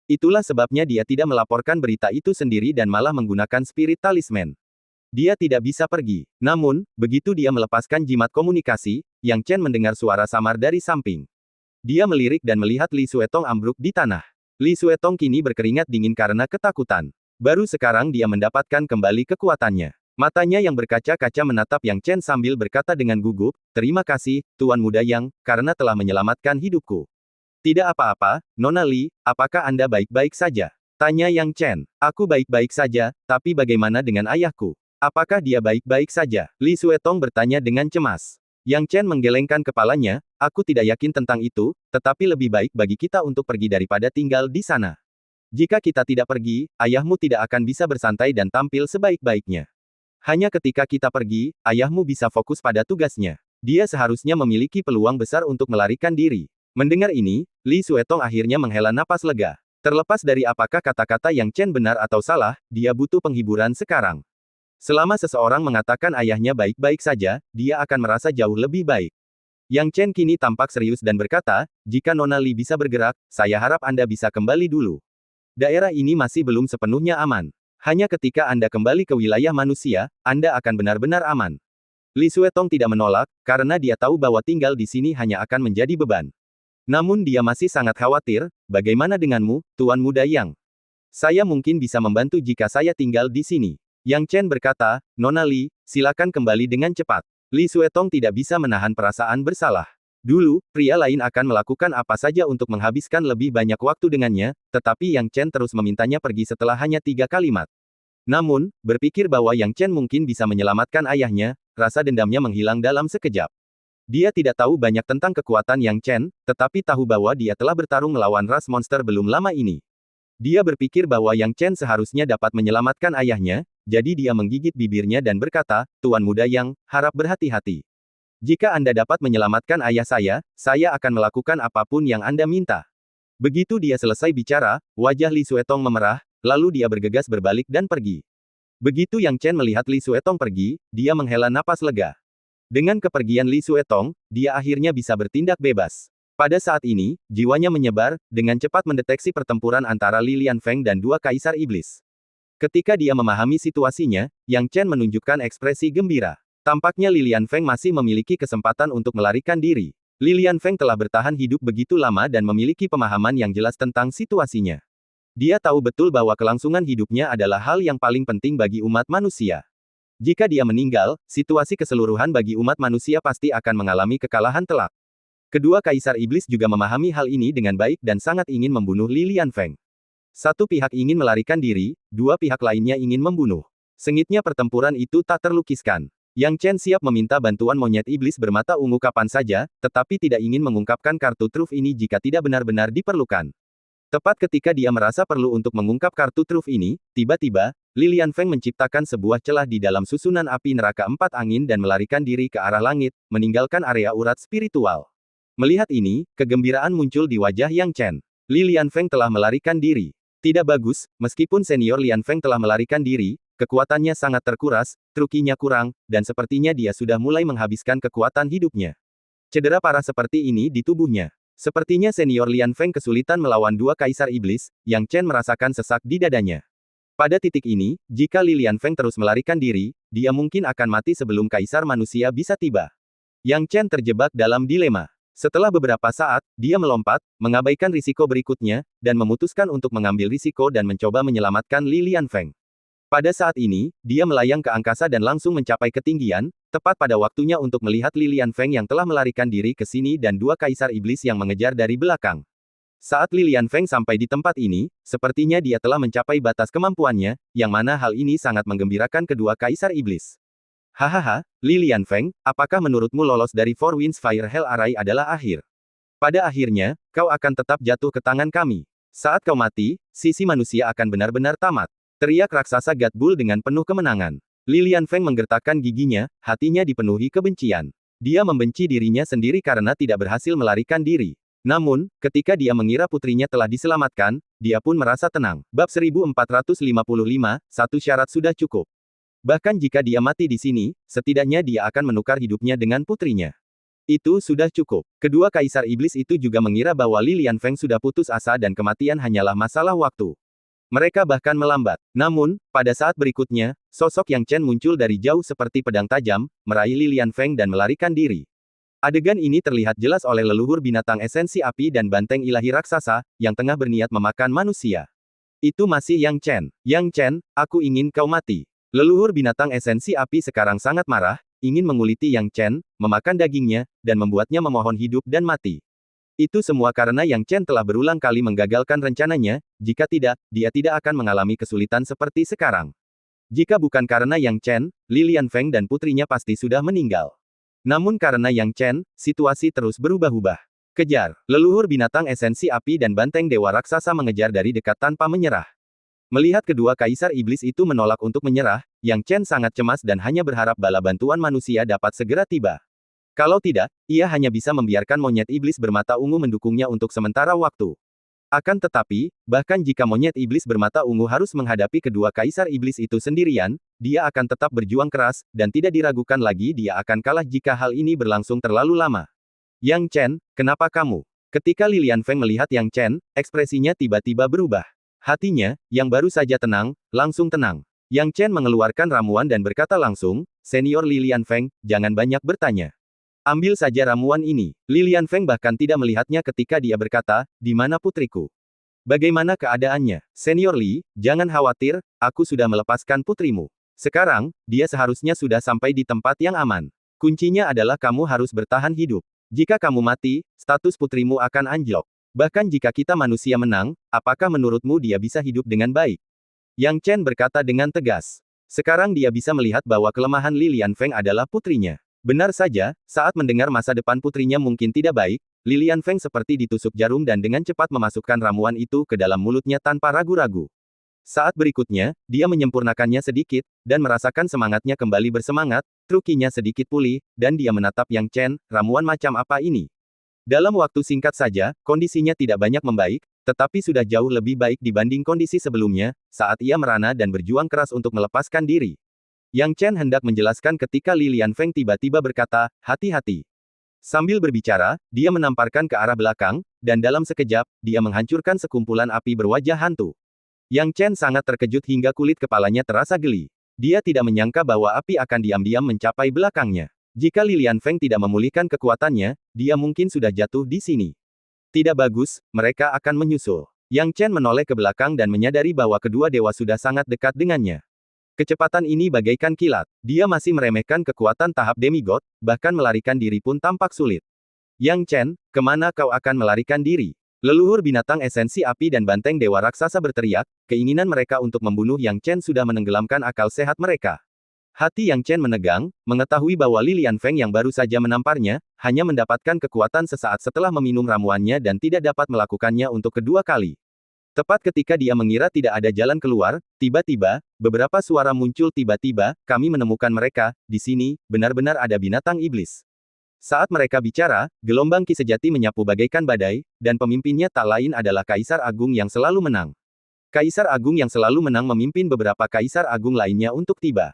Itulah sebabnya dia tidak melaporkan berita itu sendiri dan malah menggunakan spirit talisman. Dia tidak bisa pergi. Namun, begitu dia melepaskan jimat komunikasi, Yang Chen mendengar suara samar dari samping. Dia melirik dan melihat Li Suetong ambruk di tanah. Li Suetong kini berkeringat dingin karena ketakutan. Baru sekarang dia mendapatkan kembali kekuatannya. Matanya yang berkaca-kaca menatap Yang Chen sambil berkata dengan gugup, "Terima kasih, Tuan Muda Yang, karena telah menyelamatkan hidupku." "Tidak apa-apa, Nona Li, apakah Anda baik-baik saja?" tanya Yang Chen. "Aku baik-baik saja, tapi bagaimana dengan ayahku? Apakah dia baik-baik saja?" Li Suetong bertanya dengan cemas. Yang Chen menggelengkan kepalanya, "Aku tidak yakin tentang itu, tetapi lebih baik bagi kita untuk pergi daripada tinggal di sana. Jika kita tidak pergi, ayahmu tidak akan bisa bersantai dan tampil sebaik-baiknya. Hanya ketika kita pergi, ayahmu bisa fokus pada tugasnya. Dia seharusnya memiliki peluang besar untuk melarikan diri." Mendengar ini, Li Suetong akhirnya menghela napas lega. Terlepas dari apakah kata-kata Yang Chen benar atau salah, dia butuh penghiburan sekarang. Selama seseorang mengatakan ayahnya baik-baik saja, dia akan merasa jauh lebih baik. Yang Chen kini tampak serius dan berkata, "Jika Nona Li bisa bergerak, saya harap Anda bisa kembali dulu. Daerah ini masih belum sepenuhnya aman. Hanya ketika Anda kembali ke wilayah manusia, Anda akan benar-benar aman." Li Suetong tidak menolak, karena dia tahu bahwa tinggal di sini hanya akan menjadi beban. Namun dia masih sangat khawatir, "Bagaimana denganmu, Tuan Muda Yang? Saya mungkin bisa membantu jika saya tinggal di sini." Yang Chen berkata, "Nona Li, silakan kembali dengan cepat." Li Suetong tidak bisa menahan perasaan bersalah. Dulu, pria lain akan melakukan apa saja untuk menghabiskan lebih banyak waktu dengannya, tetapi Yang Chen terus memintanya pergi setelah hanya 3 kalimat. Namun, berpikir bahwa Yang Chen mungkin bisa menyelamatkan ayahnya, rasa dendamnya menghilang dalam sekejap. Dia tidak tahu banyak tentang kekuatan Yang Chen, tetapi tahu bahwa dia telah bertarung melawan ras monster belum lama ini. Dia berpikir bahwa Yang Chen seharusnya dapat menyelamatkan ayahnya, jadi dia menggigit bibirnya dan berkata, "Tuan Muda Yang, harap berhati-hati. Jika Anda dapat menyelamatkan ayah saya akan melakukan apapun yang Anda minta." Begitu dia selesai bicara, wajah Li Suetong memerah, lalu dia bergegas berbalik dan pergi. Begitu Yang Chen melihat Li Suetong pergi, dia menghela napas lega. Dengan kepergian Li Suetong, dia akhirnya bisa bertindak bebas. Pada saat ini, jiwanya menyebar, dengan cepat mendeteksi pertempuran antara Li Lianfeng dan dua kaisar iblis. Ketika dia memahami situasinya, Yang Chen menunjukkan ekspresi gembira. Tampaknya Li Lianfeng masih memiliki kesempatan untuk melarikan diri. Li Lianfeng telah bertahan hidup begitu lama dan memiliki pemahaman yang jelas tentang situasinya. Dia tahu betul bahwa kelangsungan hidupnya adalah hal yang paling penting bagi umat manusia. Jika dia meninggal, situasi keseluruhan bagi umat manusia pasti akan mengalami kekalahan telak. Kedua kaisar iblis juga memahami hal ini dengan baik dan sangat ingin membunuh Li Lianfeng. Satu pihak ingin melarikan diri, dua pihak lainnya ingin membunuh. Sengitnya pertempuran itu tak terlukiskan. Yang Chen siap meminta bantuan monyet iblis bermata ungu kapan saja, tetapi tidak ingin mengungkapkan kartu truf ini jika tidak benar-benar diperlukan. Tepat ketika dia merasa perlu untuk mengungkap kartu truf ini, tiba-tiba, Li Lianfeng menciptakan sebuah celah di dalam susunan api neraka empat angin dan melarikan diri ke arah langit, meninggalkan area urat spiritual. Melihat ini, kegembiraan muncul di wajah Yang Chen. Li Lianfeng telah melarikan diri. Tidak bagus, meskipun senior Lianfeng telah melarikan diri, kekuatannya sangat terkuras, trukinya kurang, dan sepertinya dia sudah mulai menghabiskan kekuatan hidupnya. Cedera parah seperti ini di tubuhnya. Sepertinya senior Lianfeng kesulitan melawan dua kaisar iblis, Yang Chen merasakan sesak di dadanya. Pada titik ini, jika Li Lianfeng terus melarikan diri, dia mungkin akan mati sebelum kaisar manusia bisa tiba. Yang Chen terjebak dalam dilema. Setelah beberapa saat, dia melompat, mengabaikan risiko berikutnya, dan memutuskan untuk mengambil risiko dan mencoba menyelamatkan Li Lianfeng. Pada saat ini, dia melayang ke angkasa dan langsung mencapai ketinggian, tepat pada waktunya untuk melihat Li Lianfeng yang telah melarikan diri ke sini dan dua kaisar iblis yang mengejar dari belakang. Saat Li Lianfeng sampai di tempat ini, sepertinya dia telah mencapai batas kemampuannya, yang mana hal ini sangat menggembirakan kedua kaisar iblis. "Hahaha, Li Lianfeng, apakah menurutmu lolos dari Four Winds Fire Hell Array adalah akhir? Pada akhirnya, kau akan tetap jatuh ke tangan kami. Saat kau mati, sisi manusia akan benar-benar tamat," teriak raksasa God Bull dengan penuh kemenangan. Li Lianfeng menggertakkan giginya, hatinya dipenuhi kebencian. Dia membenci dirinya sendiri karena tidak berhasil melarikan diri. Namun, ketika dia mengira putrinya telah diselamatkan, dia pun merasa tenang. Bab 1455, satu syarat sudah cukup. Bahkan jika dia mati di sini, setidaknya dia akan menukar hidupnya dengan putrinya. Itu sudah cukup. Kedua kaisar iblis itu juga mengira bahwa Li Lianfeng sudah putus asa dan kematian hanyalah masalah waktu. Mereka bahkan melambat. Namun, pada saat berikutnya, sosok Yang Chen muncul dari jauh seperti pedang tajam, meraih Li Lianfeng dan melarikan diri. Adegan ini terlihat jelas oleh leluhur binatang esensi api dan banteng ilahi raksasa, yang tengah berniat memakan manusia. Itu masih Yang Chen. Yang Chen, aku ingin kau mati. Leluhur binatang esensi api sekarang sangat marah, ingin menguliti Yang Chen, memakan dagingnya, dan membuatnya memohon hidup dan mati. Itu semua karena Yang Chen telah berulang kali menggagalkan rencananya, jika tidak, dia tidak akan mengalami kesulitan seperti sekarang. Jika bukan karena Yang Chen, Li Lianfeng dan putrinya pasti sudah meninggal. Namun karena Yang Chen, situasi terus berubah-ubah. Kejar, leluhur binatang esensi api dan banteng dewa raksasa mengejar dari dekat tanpa menyerah. Melihat kedua kaisar iblis itu menolak untuk menyerah, Yang Chen sangat cemas dan hanya berharap bala bantuan manusia dapat segera tiba. Kalau tidak, ia hanya bisa membiarkan monyet iblis bermata ungu mendukungnya untuk sementara waktu. Akan tetapi, bahkan jika monyet iblis bermata ungu harus menghadapi kedua kaisar iblis itu sendirian, dia akan tetap berjuang keras, dan tidak diragukan lagi dia akan kalah jika hal ini berlangsung terlalu lama. Yang Chen, kenapa kamu? Ketika Li Lianfeng melihat Yang Chen, ekspresinya tiba-tiba berubah. Hatinya, yang baru saja tenang, langsung tenang. Yang Chen mengeluarkan ramuan dan berkata langsung, Senior Li Lianfeng, jangan banyak bertanya. Ambil saja ramuan ini. Li Lianfeng bahkan tidak melihatnya ketika dia berkata, di mana putriku? Bagaimana keadaannya? Senior Li, jangan khawatir, aku sudah melepaskan putrimu. Sekarang, dia seharusnya sudah sampai di tempat yang aman. Kuncinya adalah kamu harus bertahan hidup. Jika kamu mati, status putrimu akan anjlok. Bahkan jika kita manusia menang, apakah menurutmu dia bisa hidup dengan baik? Yang Chen berkata dengan tegas. Sekarang dia bisa melihat bahwa kelemahan Li Lianfeng adalah putrinya. Benar saja, saat mendengar masa depan putrinya mungkin tidak baik, Li Lianfeng seperti ditusuk jarum dan dengan cepat memasukkan ramuan itu ke dalam mulutnya tanpa ragu-ragu. Saat berikutnya, dia menyempurnakannya sedikit, dan merasakan semangatnya kembali bersemangat, trukinya sedikit pulih, dan dia menatap Yang Chen, ramuan macam apa ini? Dalam waktu singkat saja, kondisinya tidak banyak membaik, tetapi sudah jauh lebih baik dibanding kondisi sebelumnya, saat ia merana dan berjuang keras untuk melepaskan diri. Yang Chen hendak menjelaskan ketika Li Lianfeng tiba-tiba berkata, hati-hati. Sambil berbicara, dia menamparkan ke arah belakang, dan dalam sekejap, dia menghancurkan sekumpulan api berwajah hantu. Yang Chen sangat terkejut hingga kulit kepalanya terasa geli. Dia tidak menyangka bahwa api akan diam-diam mencapai belakangnya. Jika Li Lianfeng tidak memulihkan kekuatannya, dia mungkin sudah jatuh di sini. Tidak bagus, mereka akan menyusul. Yang Chen menoleh ke belakang dan menyadari bahwa kedua dewa sudah sangat dekat dengannya. Kecepatan ini bagaikan kilat. Dia masih meremehkan kekuatan tahap demigod, bahkan melarikan diri pun tampak sulit. Yang Chen, kemana kau akan melarikan diri? Leluhur binatang esensi api dan banteng dewa raksasa berteriak, keinginan mereka untuk membunuh Yang Chen sudah menenggelamkan akal sehat mereka. Hati Yang Chen menegang, mengetahui bahwa Li Lianfeng yang baru saja menamparnya, hanya mendapatkan kekuatan sesaat setelah meminum ramuannya dan tidak dapat melakukannya untuk kedua kali. Tepat ketika dia mengira tidak ada jalan keluar, tiba-tiba, beberapa suara muncul tiba-tiba, kami menemukan mereka, di sini, benar-benar ada binatang iblis. Saat mereka bicara, gelombang ki sejati menyapu bagaikan badai, dan pemimpinnya tak lain adalah Kaisar Agung yang selalu menang. Kaisar Agung yang selalu menang memimpin beberapa Kaisar Agung lainnya untuk tiba.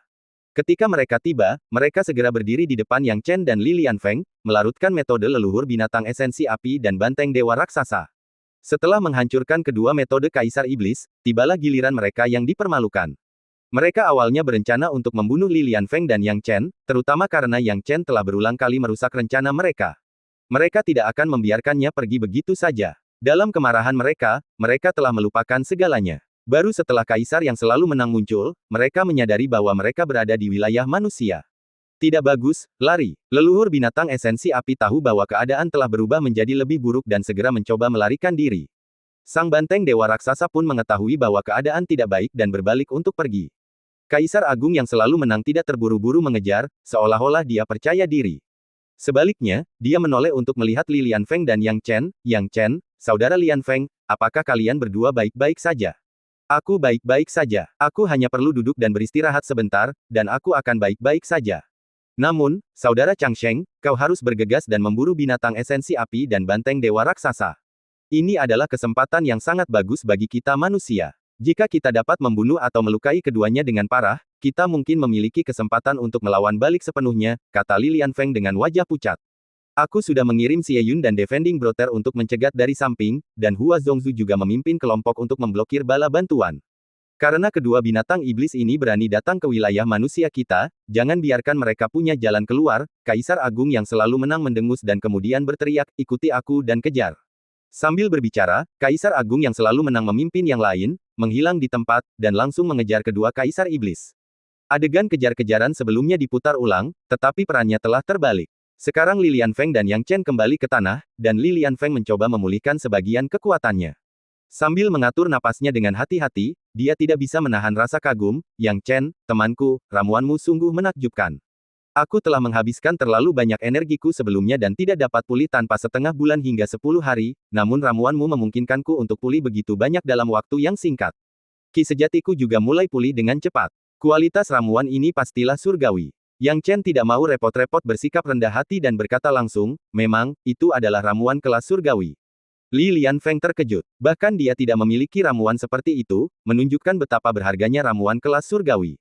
Ketika mereka tiba, mereka segera berdiri di depan Yang Chen dan Li Lianfeng, melarutkan metode leluhur binatang esensi api dan banteng dewa raksasa. Setelah menghancurkan kedua metode Kaisar Iblis, tibalah giliran mereka yang dipermalukan. Mereka awalnya berencana untuk membunuh Li Lianfeng dan Yang Chen, terutama karena Yang Chen telah berulang kali merusak rencana mereka. Mereka tidak akan membiarkannya pergi begitu saja. Dalam kemarahan mereka, mereka telah melupakan segalanya. Baru setelah Kaisar yang selalu menang muncul, mereka menyadari bahwa mereka berada di wilayah manusia. Tidak bagus, lari. Leluhur binatang esensi api tahu bahwa keadaan telah berubah menjadi lebih buruk dan segera mencoba melarikan diri. Sang banteng dewa raksasa pun mengetahui bahwa keadaan tidak baik dan berbalik untuk pergi. Kaisar Agung yang selalu menang tidak terburu-buru mengejar, seolah-olah dia percaya diri. Sebaliknya, dia menoleh untuk melihat Li Lianfeng dan Yang Chen. Yang Chen, saudara Lianfeng, apakah kalian berdua baik-baik saja? Aku baik-baik saja. Aku hanya perlu duduk dan beristirahat sebentar, dan aku akan baik-baik saja. Namun, saudara Changsheng, kau harus bergegas dan memburu binatang esensi api dan banteng dewa raksasa. Ini adalah kesempatan yang sangat bagus bagi kita manusia. Jika kita dapat membunuh atau melukai keduanya dengan parah, kita mungkin memiliki kesempatan untuk melawan balik sepenuhnya, kata Li Lianfeng dengan wajah pucat. Aku sudah mengirim Xie Yun dan Defending Brother untuk mencegat dari samping, dan Hua Zongzu juga memimpin kelompok untuk memblokir bala bantuan. Karena kedua binatang iblis ini berani datang ke wilayah manusia kita, jangan biarkan mereka punya jalan keluar. Kaisar Agung yang selalu menang mendengus dan kemudian berteriak, ikuti aku dan kejar. Sambil berbicara, Kaisar Agung yang selalu menang memimpin yang lain, menghilang di tempat, dan langsung mengejar kedua kaisar iblis. Adegan kejar-kejaran sebelumnya diputar ulang, tetapi perannya telah terbalik. Sekarang Li Lianfeng dan Yang Chen kembali ke tanah, dan Li Lianfeng mencoba memulihkan sebagian kekuatannya. Sambil mengatur napasnya dengan hati-hati, dia tidak bisa menahan rasa kagum. Yang Chen, temanku, ramuanmu sungguh menakjubkan. Aku telah menghabiskan terlalu banyak energiku sebelumnya dan tidak dapat pulih tanpa setengah bulan hingga 10 hari, namun ramuanmu memungkinkanku untuk pulih begitu banyak dalam waktu yang singkat. Ki sejatiku juga mulai pulih dengan cepat. Kualitas ramuan ini pastilah surgawi. Yang Chen tidak mau repot-repot bersikap rendah hati dan berkata langsung, memang, itu adalah ramuan kelas surgawi. Li Lianfeng terkejut. Bahkan dia tidak memiliki ramuan seperti itu, menunjukkan betapa berharganya ramuan kelas surgawi.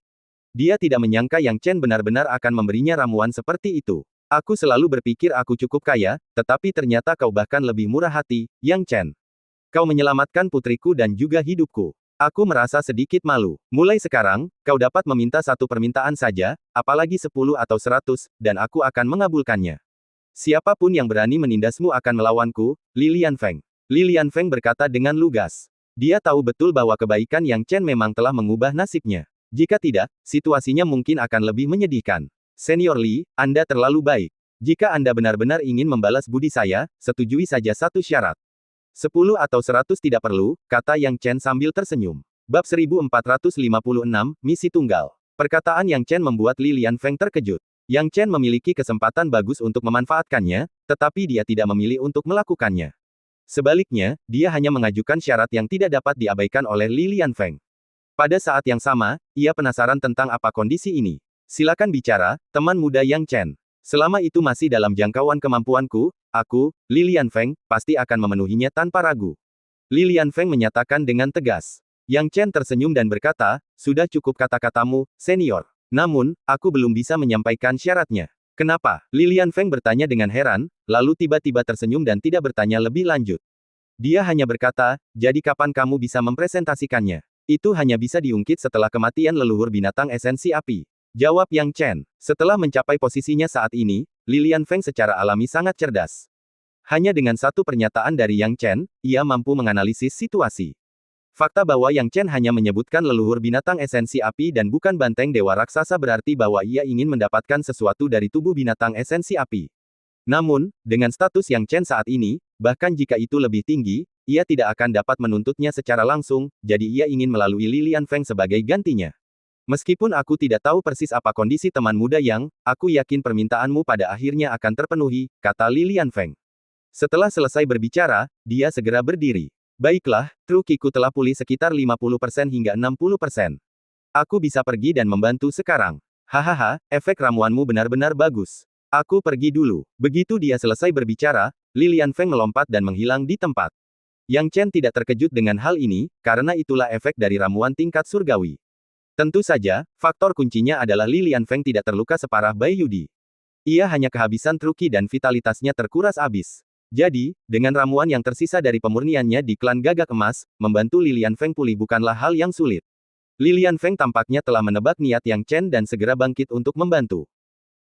Dia tidak menyangka Yang Chen benar-benar akan memberinya ramuan seperti itu. Aku selalu berpikir aku cukup kaya, tetapi ternyata kau bahkan lebih murah hati, Yang Chen. Kau menyelamatkan putriku dan juga hidupku. Aku merasa sedikit malu. Mulai sekarang, kau dapat meminta satu permintaan saja, apalagi 10 atau 100, dan aku akan mengabulkannya. Siapapun yang berani menindasmu akan melawanku, Li Lianfeng. Li Lianfeng berkata dengan lugas. Dia tahu betul bahwa kebaikan Yang Chen memang telah mengubah nasibnya. Jika tidak, situasinya mungkin akan lebih menyedihkan. Senior Li, Anda terlalu baik. Jika Anda benar-benar ingin membalas budi saya, setujui saja satu syarat. 10 atau 100 tidak perlu, kata Yang Chen sambil tersenyum. Bab 1456, Misi Tunggal. Perkataan Yang Chen membuat Li Lianfeng terkejut. Yang Chen memiliki kesempatan bagus untuk memanfaatkannya, tetapi dia tidak memilih untuk melakukannya. Sebaliknya, dia hanya mengajukan syarat yang tidak dapat diabaikan oleh Li Lianfeng. Pada saat yang sama, ia penasaran tentang apa kondisi ini. Silakan bicara, teman muda Yang Chen. Selama itu masih dalam jangkauan kemampuanku, aku, Li Lianfeng, pasti akan memenuhinya tanpa ragu. Li Lianfeng menyatakan dengan tegas. Yang Chen tersenyum dan berkata, sudah cukup kata-katamu, senior. Namun, aku belum bisa menyampaikan syaratnya. Kenapa? Li Lianfeng bertanya dengan heran, lalu tiba-tiba tersenyum dan tidak bertanya lebih lanjut. Dia hanya berkata, jadi kapan kamu bisa mempresentasikannya? Itu hanya bisa diungkit setelah kematian leluhur binatang esensi api. Jawab Yang Chen. Setelah mencapai posisinya saat ini, Li Lianfeng secara alami sangat cerdas. Hanya dengan satu pernyataan dari Yang Chen, ia mampu menganalisis situasi. Fakta bahwa Yang Chen hanya menyebutkan leluhur binatang esensi api dan bukan banteng dewa raksasa berarti bahwa ia ingin mendapatkan sesuatu dari tubuh binatang esensi api. Namun, dengan status Yang Chen saat ini, bahkan jika itu lebih tinggi, ia tidak akan dapat menuntutnya secara langsung, jadi ia ingin melalui Li Lianfeng sebagai gantinya. Meskipun aku tidak tahu persis apa kondisi teman muda Yang, aku yakin permintaanmu pada akhirnya akan terpenuhi, kata Li Lianfeng. Setelah selesai berbicara, dia segera berdiri. Baiklah, trukiku telah pulih sekitar 50% hingga 60%. Aku bisa pergi dan membantu sekarang. Hahaha, efek ramuanmu benar-benar bagus. Aku pergi dulu. Begitu dia selesai berbicara, Li Lianfeng melompat dan menghilang di tempat. Yang Chen tidak terkejut dengan hal ini, karena itulah efek dari ramuan tingkat surgawi. Tentu saja, faktor kuncinya adalah Li Lianfeng tidak terluka separah Bai Yudi. Ia hanya kehabisan truki dan vitalitasnya terkuras habis. Jadi, dengan ramuan yang tersisa dari pemurniannya di klan Gagak Emas, membantu Li Lianfeng pulih bukanlah hal yang sulit. Li Lianfeng tampaknya telah menebak niat Yang Chen dan segera bangkit untuk membantu.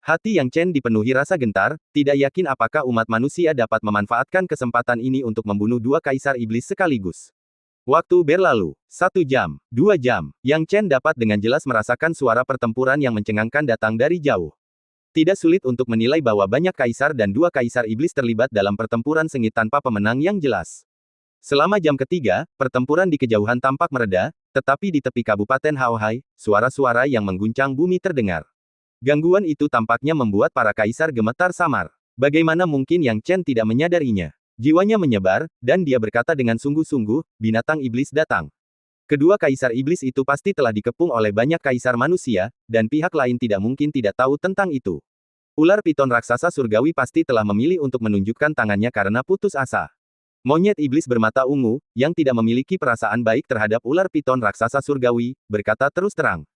Hati Yang Chen dipenuhi rasa gentar, tidak yakin apakah umat manusia dapat memanfaatkan kesempatan ini untuk membunuh dua kaisar iblis sekaligus. Waktu berlalu. 1 jam, 2 jam. Yang Chen dapat dengan jelas merasakan suara pertempuran yang mencengangkan datang dari jauh. Tidak sulit untuk menilai bahwa banyak kaisar dan dua kaisar iblis terlibat dalam pertempuran sengit tanpa pemenang yang jelas. Selama jam ketiga, pertempuran di kejauhan tampak mereda, tetapi di tepi Kabupaten Haohai, suara-suara yang mengguncang bumi terdengar. Gangguan itu tampaknya membuat para kaisar gemetar samar. Bagaimana mungkin Yang Chen tidak menyadarinya? Jiwanya menyebar, dan dia berkata dengan sungguh-sungguh, binatang iblis datang. Kedua kaisar iblis itu pasti telah dikepung oleh banyak kaisar manusia, dan pihak lain tidak mungkin tidak tahu tentang itu. Ular piton raksasa surgawi pasti telah memilih untuk menunjukkan tangannya karena putus asa. Monyet iblis bermata ungu, yang tidak memiliki perasaan baik terhadap ular piton raksasa surgawi, berkata terus terang.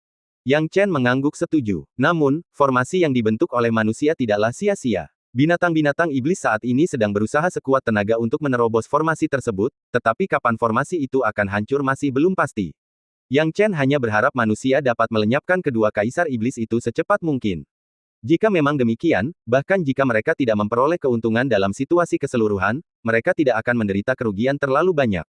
Yang Chen mengangguk setuju. Namun, formasi yang dibentuk oleh manusia tidaklah sia-sia. Binatang-binatang iblis saat ini sedang berusaha sekuat tenaga untuk menerobos formasi tersebut, tetapi kapan formasi itu akan hancur masih belum pasti. Yang Chen hanya berharap manusia dapat melenyapkan kedua kaisar iblis itu secepat mungkin. Jika memang demikian, bahkan jika mereka tidak memperoleh keuntungan dalam situasi keseluruhan, mereka tidak akan menderita kerugian terlalu banyak.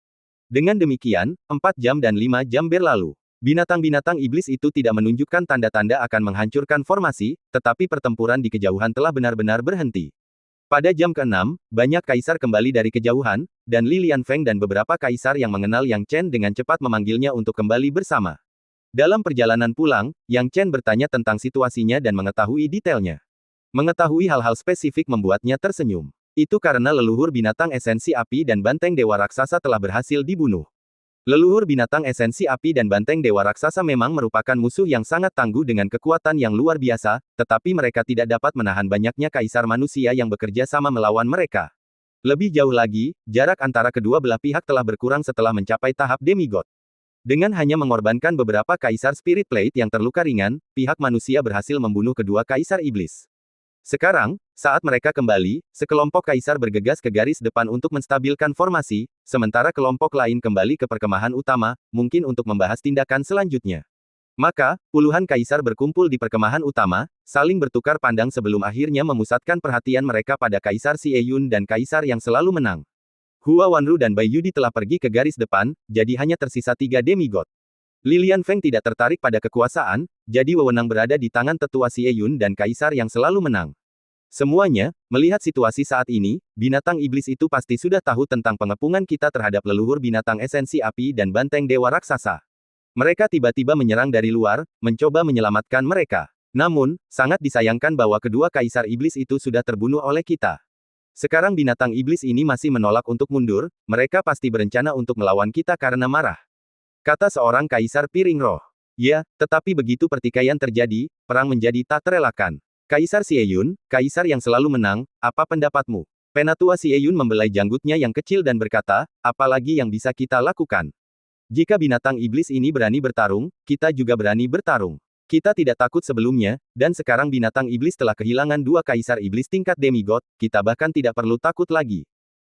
Dengan demikian, 4 jam dan 5 jam berlalu. Binatang-binatang iblis itu tidak menunjukkan tanda-tanda akan menghancurkan formasi, tetapi pertempuran di kejauhan telah benar-benar berhenti. Pada jam ke-6, banyak kaisar kembali dari kejauhan, dan Li Lianfeng dan beberapa kaisar yang mengenal Yang Chen dengan cepat memanggilnya untuk kembali bersama. Dalam perjalanan pulang, Yang Chen bertanya tentang situasinya dan mengetahui detailnya. Mengetahui hal-hal spesifik membuatnya tersenyum. Itu karena leluhur binatang esensi api dan banteng dewa raksasa telah berhasil dibunuh. Leluhur binatang esensi api dan banteng dewa raksasa memang merupakan musuh yang sangat tangguh dengan kekuatan yang luar biasa, tetapi mereka tidak dapat menahan banyaknya kaisar manusia yang bekerja sama melawan mereka. Lebih jauh lagi, jarak antara kedua belah pihak telah berkurang setelah mencapai tahap demigod. Dengan hanya mengorbankan beberapa kaisar Spirit Plate yang terluka ringan, pihak manusia berhasil membunuh kedua kaisar iblis. Sekarang, saat mereka kembali, sekelompok kaisar bergegas ke garis depan untuk menstabilkan formasi, sementara kelompok lain kembali ke perkemahan utama, mungkin untuk membahas tindakan selanjutnya. Maka, puluhan kaisar berkumpul di perkemahan utama, saling bertukar pandang sebelum akhirnya memusatkan perhatian mereka pada Kaisar Xie Yun dan kaisar yang selalu menang. Hua Wanru dan Bai Yudi telah pergi ke garis depan, jadi hanya tersisa 3 demigod. Li Lianfeng tidak tertarik pada kekuasaan, jadi wewenang berada di tangan tetua Xie Yun dan kaisar yang selalu menang. Semuanya, melihat situasi saat ini, binatang iblis itu pasti sudah tahu tentang pengepungan kita terhadap leluhur binatang esensi api dan banteng dewa raksasa. Mereka tiba-tiba menyerang dari luar, mencoba menyelamatkan mereka. Namun, sangat disayangkan bahwa kedua kaisar iblis itu sudah terbunuh oleh kita. Sekarang binatang iblis ini masih menolak untuk mundur, mereka pasti berencana untuk melawan kita karena marah. Kata seorang kaisar piring roh. Ya, tetapi begitu pertikaian terjadi, perang menjadi tak terelakkan. Kaisar Xie Yun, kaisar yang selalu menang, apa pendapatmu? Penatua Xie Yun membelai janggutnya yang kecil dan berkata, apalagi yang bisa kita lakukan? Jika binatang iblis ini berani bertarung, kita juga berani bertarung. Kita tidak takut sebelumnya, dan sekarang binatang iblis telah kehilangan 2 kaisar iblis tingkat demigod, kita bahkan tidak perlu takut lagi.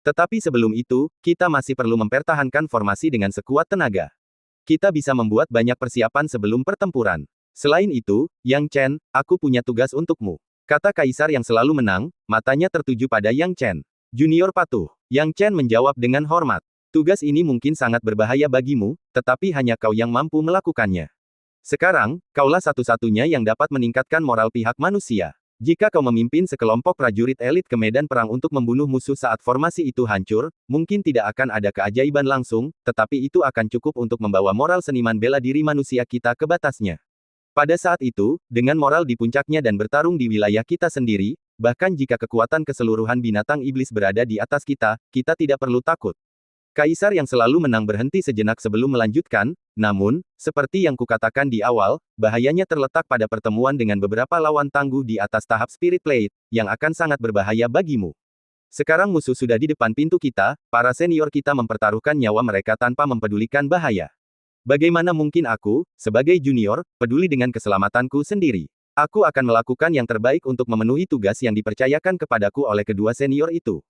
Tetapi sebelum itu, kita masih perlu mempertahankan formasi dengan sekuat tenaga. Kita bisa membuat banyak persiapan sebelum pertempuran. Selain itu, Yang Chen, aku punya tugas untukmu. Kata kaisar yang selalu menang, matanya tertuju pada Yang Chen. Junior patuh. Yang Chen menjawab dengan hormat. Tugas ini mungkin sangat berbahaya bagimu, tetapi hanya kau yang mampu melakukannya. Sekarang, kaulah satu-satunya yang dapat meningkatkan moral pihak manusia. Jika kau memimpin sekelompok prajurit elit ke medan perang untuk membunuh musuh saat formasi itu hancur, mungkin tidak akan ada keajaiban langsung, tetapi itu akan cukup untuk membawa moral seniman bela diri manusia kita ke batasnya. Pada saat itu, dengan moral di puncaknya dan bertarung di wilayah kita sendiri, bahkan jika kekuatan keseluruhan binatang iblis berada di atas kita, kita tidak perlu takut. Kaisar yang selalu menang berhenti sejenak sebelum melanjutkan, namun, seperti yang kukatakan di awal, bahayanya terletak pada pertemuan dengan beberapa lawan tangguh di atas tahap Spirit Plate, yang akan sangat berbahaya bagimu. Sekarang musuh sudah di depan pintu kita, para senior kita mempertaruhkan nyawa mereka tanpa mempedulikan bahaya. Bagaimana mungkin aku, sebagai junior, peduli dengan keselamatanku sendiri? Aku akan melakukan yang terbaik untuk memenuhi tugas yang dipercayakan kepadaku oleh kedua senior itu.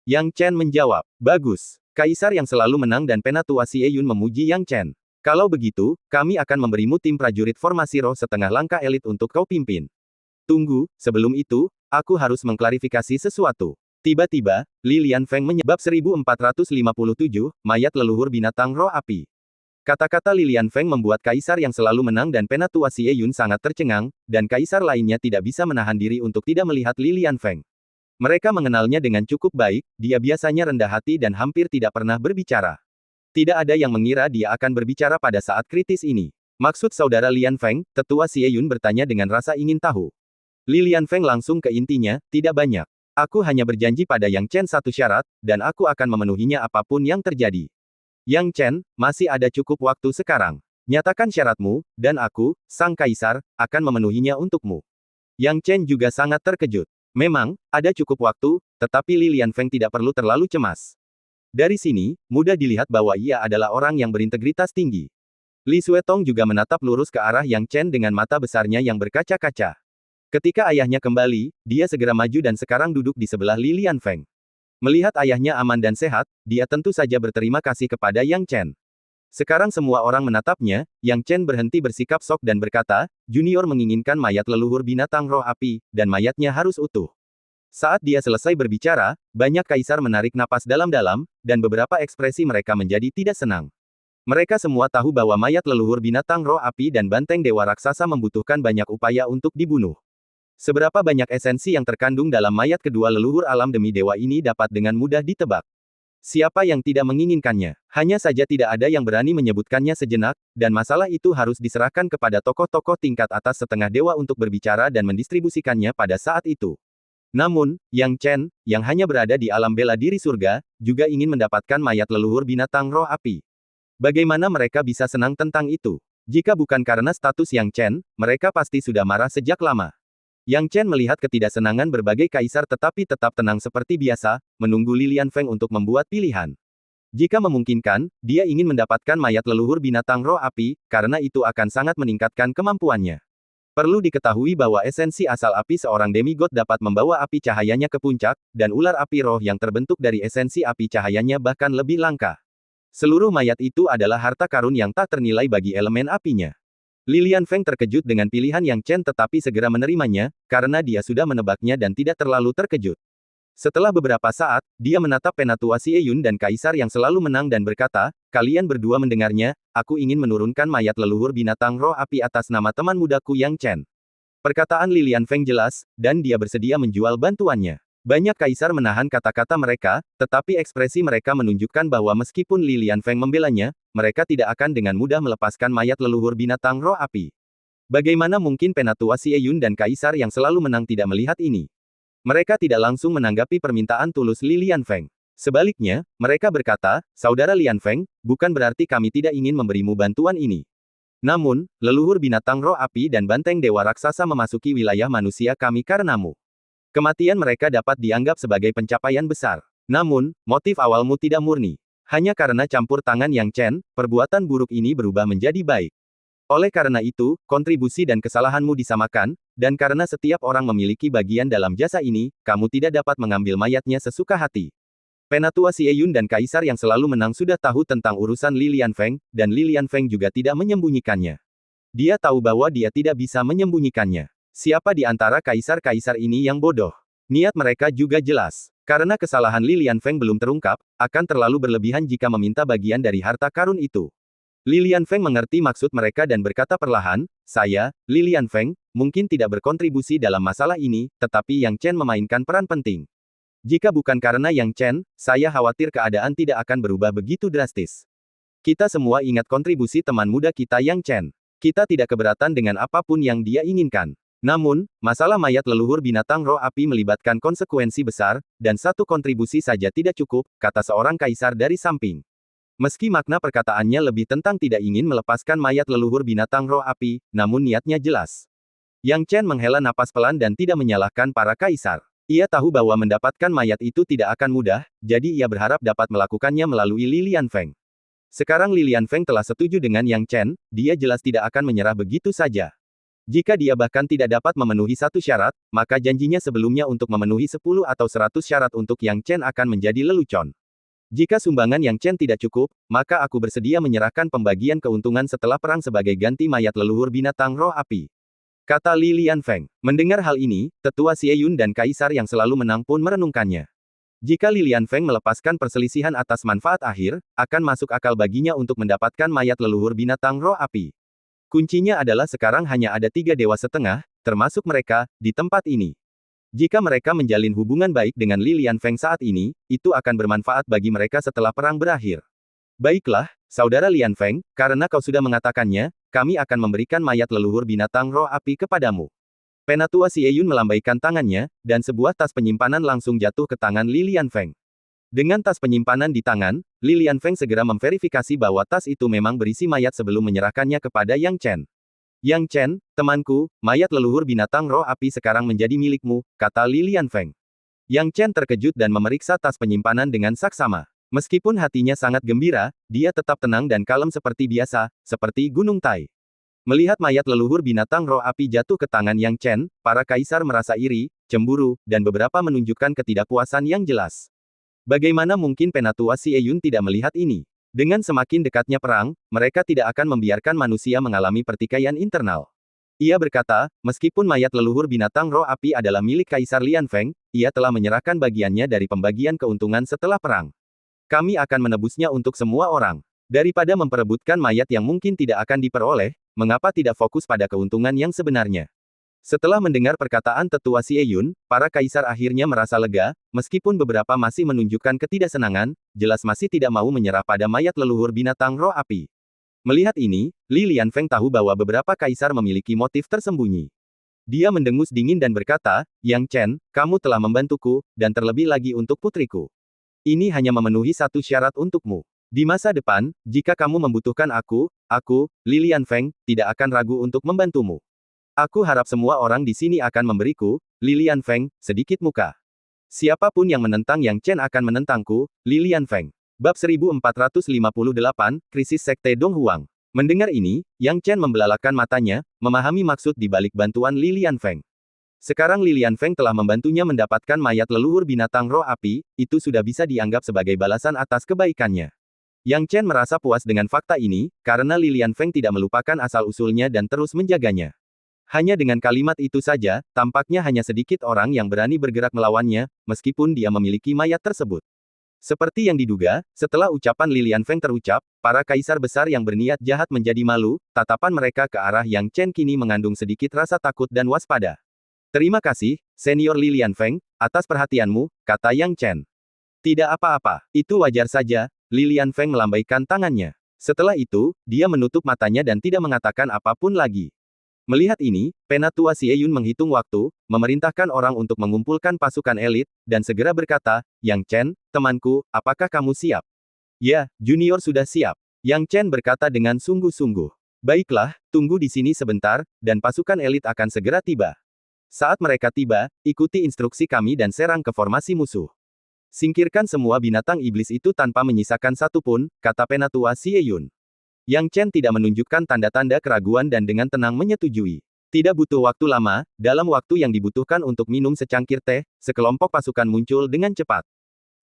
Yang Chen menjawab, bagus. Kaisar yang selalu menang dan penatua Xie Yun memuji Yang Chen. Kalau begitu, kami akan memberimu tim prajurit formasi roh setengah langkah elit untuk kau pimpin. Tunggu, sebelum itu, aku harus mengklarifikasi sesuatu. Tiba-tiba, Li Lianfeng menyebab 1457, mayat leluhur binatang roh api. Kata-kata Li Lianfeng membuat kaisar yang selalu menang dan penatua Xie Yun sangat tercengang, dan kaisar lainnya tidak bisa menahan diri untuk tidak melihat Li Lianfeng. Mereka mengenalnya dengan cukup baik, dia biasanya rendah hati dan hampir tidak pernah berbicara. Tidak ada yang mengira dia akan berbicara pada saat kritis ini. Maksud saudara Lianfeng, tetua Xie Yun bertanya dengan rasa ingin tahu. Li Lianfeng langsung ke intinya, tidak banyak. Aku hanya berjanji pada Yang Chen satu syarat, dan aku akan memenuhinya apapun yang terjadi. Yang Chen, masih ada cukup waktu sekarang. Nyatakan syaratmu, dan aku, sang kaisar, akan memenuhinya untukmu. Yang Chen juga sangat terkejut. Memang, ada cukup waktu, tetapi Li Lianfeng tidak perlu terlalu cemas. Dari sini, mudah dilihat bahwa ia adalah orang yang berintegritas tinggi. Li Xuetong juga menatap lurus ke arah Yang Chen dengan mata besarnya yang berkaca-kaca. Ketika ayahnya kembali, dia segera maju dan sekarang duduk di sebelah Li Lianfeng. Melihat ayahnya aman dan sehat, dia tentu saja berterima kasih kepada Yang Chen. Sekarang semua orang menatapnya, Yang Chen berhenti bersikap sok dan berkata, junior menginginkan mayat leluhur binatang roh api, dan mayatnya harus utuh. Saat dia selesai berbicara, banyak kaisar menarik napas dalam-dalam, dan beberapa ekspresi mereka menjadi tidak senang. Mereka semua tahu bahwa mayat leluhur binatang roh api dan banteng dewa raksasa membutuhkan banyak upaya untuk dibunuh. Seberapa banyak esensi yang terkandung dalam mayat kedua leluhur alam demi dewa ini dapat dengan mudah ditebak. Siapa yang tidak menginginkannya? Hanya saja tidak ada yang berani menyebutkannya sejenak, dan masalah itu harus diserahkan kepada tokoh-tokoh tingkat atas setengah dewa untuk berbicara dan mendistribusikannya pada saat itu. Namun, Yang Chen, yang hanya berada di alam bela diri surga, juga ingin mendapatkan mayat leluhur binatang roh api. Bagaimana mereka bisa senang tentang itu? Jika bukan karena status Yang Chen, mereka pasti sudah marah sejak lama. Yang Chen melihat ketidaksenangan berbagai kaisar tetapi tetap tenang seperti biasa, menunggu Li Lianfeng untuk membuat pilihan. Jika memungkinkan, dia ingin mendapatkan mayat leluhur binatang roh api, karena itu akan sangat meningkatkan kemampuannya. Perlu diketahui bahwa esensi asal api seorang demigod dapat membawa api cahayanya ke puncak, dan ular api roh yang terbentuk dari esensi api cahayanya bahkan lebih langka. Seluruh mayat itu adalah harta karun yang tak ternilai bagi elemen apinya. Li Lianfeng terkejut dengan pilihan Yang Chen tetapi segera menerimanya, karena dia sudah menebaknya dan tidak terlalu terkejut. Setelah beberapa saat, dia menatap Penatua Xie Yun dan Kaisar yang selalu menang dan berkata, kalian berdua mendengarnya, aku ingin menurunkan mayat leluhur binatang roh api atas nama teman mudaku Yang Chen. Perkataan Li Lianfeng jelas, dan dia bersedia menjual bantuannya. Banyak kaisar menahan kata-kata mereka, tetapi ekspresi mereka menunjukkan bahwa meskipun Li Lianfeng membelanya, mereka tidak akan dengan mudah melepaskan mayat leluhur binatang roh api. Bagaimana mungkin Penatua Xie Yun dan Kaisar yang selalu menang tidak melihat ini? Mereka tidak langsung menanggapi permintaan tulus Li Lianfeng. Sebaliknya, mereka berkata, Saudara Lianfeng, bukan berarti kami tidak ingin memberimu bantuan ini. Namun, leluhur binatang roh api dan banteng dewa raksasa memasuki wilayah manusia kami karenamu. Kematian mereka dapat dianggap sebagai pencapaian besar. Namun, motif awalmu tidak murni. Hanya karena campur tangan Yang Chen, perbuatan buruk ini berubah menjadi baik. Oleh karena itu, kontribusi dan kesalahanmu disamakan, dan karena setiap orang memiliki bagian dalam jasa ini, kamu tidak dapat mengambil mayatnya sesuka hati. Penatua Xie Yun dan Kaisar yang selalu menang sudah tahu tentang urusan Li Lianfeng, dan Li Lianfeng juga tidak menyembunyikannya. Dia tahu bahwa dia tidak bisa menyembunyikannya. Siapa di antara kaisar-kaisar ini yang bodoh? Niat mereka juga jelas. Karena kesalahan Li Lianfeng belum terungkap, akan terlalu berlebihan jika meminta bagian dari harta karun itu. Li Lianfeng mengerti maksud mereka dan berkata perlahan, saya, Li Lianfeng, mungkin tidak berkontribusi dalam masalah ini, tetapi Yang Chen memainkan peran penting. Jika bukan karena Yang Chen, saya khawatir keadaan tidak akan berubah begitu drastis. Kita semua ingat kontribusi teman muda kita Yang Chen. Kita tidak keberatan dengan apapun yang dia inginkan. Namun, masalah mayat leluhur binatang roh api melibatkan konsekuensi besar, dan satu kontribusi saja tidak cukup, kata seorang kaisar dari samping. Meski makna perkataannya lebih tentang tidak ingin melepaskan mayat leluhur binatang roh api, namun niatnya jelas. Yang Chen menghela napas pelan dan tidak menyalahkan para kaisar. Ia tahu bahwa mendapatkan mayat itu tidak akan mudah, jadi ia berharap dapat melakukannya melalui Li Lianfeng. Sekarang Li Lianfeng telah setuju dengan Yang Chen, dia jelas tidak akan menyerah begitu saja. Jika dia bahkan tidak dapat memenuhi satu syarat, maka janjinya sebelumnya untuk memenuhi 10 atau 100 syarat untuk Yang Chen akan menjadi lelucon. Jika sumbangan Yang Chen tidak cukup, maka aku bersedia menyerahkan pembagian keuntungan setelah perang sebagai ganti mayat leluhur binatang roh api. Kata Li Lianfeng. Mendengar hal ini, tetua Xie Yun dan Kaisar yang selalu menang pun merenungkannya. Jika Li Lianfeng melepaskan perselisihan atas manfaat akhir, akan masuk akal baginya untuk mendapatkan mayat leluhur binatang roh api. Kuncinya adalah sekarang hanya ada 3 dewa setengah, termasuk mereka, di tempat ini. Jika mereka menjalin hubungan baik dengan Li Lianfeng saat ini, itu akan bermanfaat bagi mereka setelah perang berakhir. Baiklah, Saudara Lianfeng, karena kau sudah mengatakannya, kami akan memberikan mayat leluhur binatang roh api kepadamu. Penatua Xie Yun melambaikan tangannya, dan sebuah tas penyimpanan langsung jatuh ke tangan Li Lianfeng. Dengan tas penyimpanan di tangan, Li Lianfeng segera memverifikasi bahwa tas itu memang berisi mayat sebelum menyerahkannya kepada Yang Chen. Yang Chen, temanku, mayat leluhur binatang roh api sekarang menjadi milikmu, kata Li Lianfeng. Yang Chen terkejut dan memeriksa tas penyimpanan dengan saksama. Meskipun hatinya sangat gembira, dia tetap tenang dan kalem seperti biasa, seperti Gunung Tai. Melihat mayat leluhur binatang roh api jatuh ke tangan Yang Chen, para kaisar merasa iri, cemburu, dan beberapa menunjukkan ketidakpuasan yang jelas. Bagaimana mungkin Penatua Xie Yun tidak melihat ini? Dengan semakin dekatnya perang, mereka tidak akan membiarkan manusia mengalami pertikaian internal. Ia berkata, meskipun mayat leluhur binatang roh api adalah milik Kaisar Lian Feng, ia telah menyerahkan bagiannya dari pembagian keuntungan setelah perang. Kami akan menebusnya untuk semua orang. Daripada memperebutkan mayat yang mungkin tidak akan diperoleh, mengapa tidak fokus pada keuntungan yang sebenarnya? Setelah mendengar perkataan tetua Xie Yun, para kaisar akhirnya merasa lega, meskipun beberapa masih menunjukkan ketidaksenangan, jelas masih tidak mau menyerah pada mayat leluhur binatang roh api. Melihat ini, Li Lianfeng tahu bahwa beberapa kaisar memiliki motif tersembunyi. Dia mendengus dingin dan berkata, Yang Chen, kamu telah membantuku, dan terlebih lagi untuk putriku. Ini hanya memenuhi satu syarat untukmu. Di masa depan, jika kamu membutuhkan aku, Li Lianfeng, tidak akan ragu untuk membantumu. Aku harap semua orang di sini akan memberiku, Li Lianfeng, sedikit muka. Siapapun yang menentang Yang Chen akan menentangku, Li Lianfeng. Bab 1458, Krisis Sekte Dong Huang. Mendengar ini, Yang Chen membelalakan matanya, memahami maksud di balik bantuan Li Lianfeng. Sekarang Li Lianfeng telah membantunya mendapatkan mayat leluhur binatang roh api, itu sudah bisa dianggap sebagai balasan atas kebaikannya. Yang Chen merasa puas dengan fakta ini, karena Li Lianfeng tidak melupakan asal-usulnya dan terus menjaganya. Hanya dengan kalimat itu saja, tampaknya hanya sedikit orang yang berani bergerak melawannya, meskipun dia memiliki mayat tersebut. Seperti yang diduga, setelah ucapan Li Lianfeng terucap, para kaisar besar yang berniat jahat menjadi malu, tatapan mereka ke arah Yang Chen kini mengandung sedikit rasa takut dan waspada. Terima kasih, Senior Li Lianfeng, atas perhatianmu, kata Yang Chen. Tidak apa-apa, itu wajar saja, Li Lianfeng melambaikan tangannya. Setelah itu, dia menutup matanya dan tidak mengatakan apapun lagi. Melihat ini, Penatua Xie Yun menghitung waktu, memerintahkan orang untuk mengumpulkan pasukan elit, dan segera berkata, Yang Chen, temanku, apakah kamu siap? Ya, junior sudah siap. Yang Chen berkata dengan sungguh-sungguh. Baiklah, tunggu di sini sebentar, dan pasukan elit akan segera tiba. Saat mereka tiba, ikuti instruksi kami dan serang ke formasi musuh. Singkirkan semua binatang iblis itu tanpa menyisakan satupun, kata Penatua Xie Yun. Yang Chen tidak menunjukkan tanda-tanda keraguan dan dengan tenang menyetujui. Tidak butuh waktu lama, dalam waktu yang dibutuhkan untuk minum secangkir teh, sekelompok pasukan muncul dengan cepat.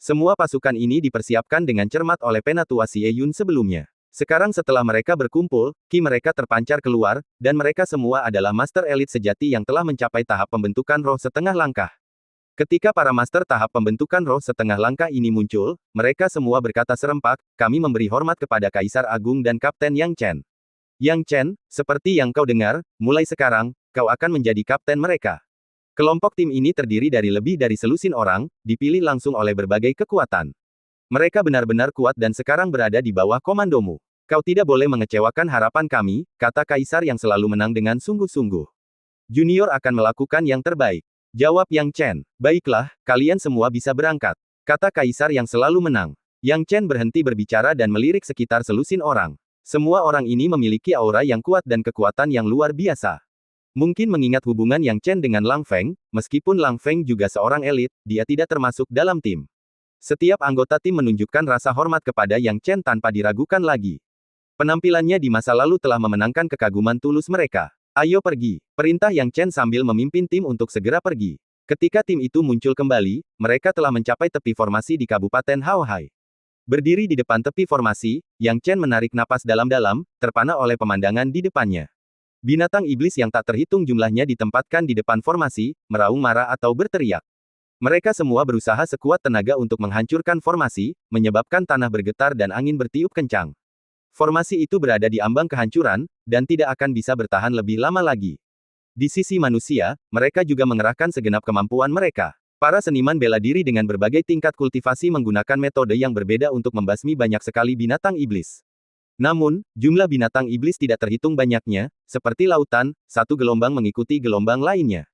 Semua pasukan ini dipersiapkan dengan cermat oleh Penatua Xie Yun sebelumnya. Sekarang setelah mereka berkumpul, ki mereka terpancar keluar, dan mereka semua adalah master elit sejati yang telah mencapai tahap pembentukan roh setengah langkah. Ketika para master tahap pembentukan roh setengah langkah ini muncul, mereka semua berkata serempak, kami memberi hormat kepada Kaisar Agung dan Kapten Yang Chen. Yang Chen, seperti yang kau dengar, mulai sekarang, kau akan menjadi kapten mereka. Kelompok tim ini terdiri dari lebih dari selusin orang, dipilih langsung oleh berbagai kekuatan. Mereka benar-benar kuat dan sekarang berada di bawah komandomu. Kau tidak boleh mengecewakan harapan kami, kata Kaisar yang selalu menang dengan sungguh-sungguh. Junior akan melakukan yang terbaik. Jawab Yang Chen. Baiklah, kalian semua bisa berangkat, kata Kaisar yang selalu menang. Yang Chen berhenti berbicara dan melirik sekitar selusin orang. Semua orang ini memiliki aura yang kuat dan kekuatan yang luar biasa. Mungkin mengingat hubungan Yang Chen dengan Lang Feng, meskipun Lang Feng juga seorang elit, dia tidak termasuk dalam tim. Setiap anggota tim menunjukkan rasa hormat kepada Yang Chen tanpa diragukan lagi. Penampilannya di masa lalu telah memenangkan kekaguman tulus mereka. Ayo pergi, perintah Yang Chen sambil memimpin tim untuk segera pergi. Ketika tim itu muncul kembali, mereka telah mencapai tepi formasi di Kabupaten Haohai. Berdiri di depan tepi formasi, Yang Chen menarik napas dalam-dalam, terpana oleh pemandangan di depannya. Binatang iblis yang tak terhitung jumlahnya ditempatkan di depan formasi, meraung marah atau berteriak. Mereka semua berusaha sekuat tenaga untuk menghancurkan formasi, menyebabkan tanah bergetar dan angin bertiup kencang. Formasi itu berada di ambang kehancuran, dan tidak akan bisa bertahan lebih lama lagi. Di sisi manusia, mereka juga mengerahkan segenap kemampuan mereka. Para seniman bela diri dengan berbagai tingkat kultivasi menggunakan metode yang berbeda untuk membasmi banyak sekali binatang iblis. Namun, jumlah binatang iblis tidak terhitung banyaknya, seperti lautan, satu gelombang mengikuti gelombang lainnya.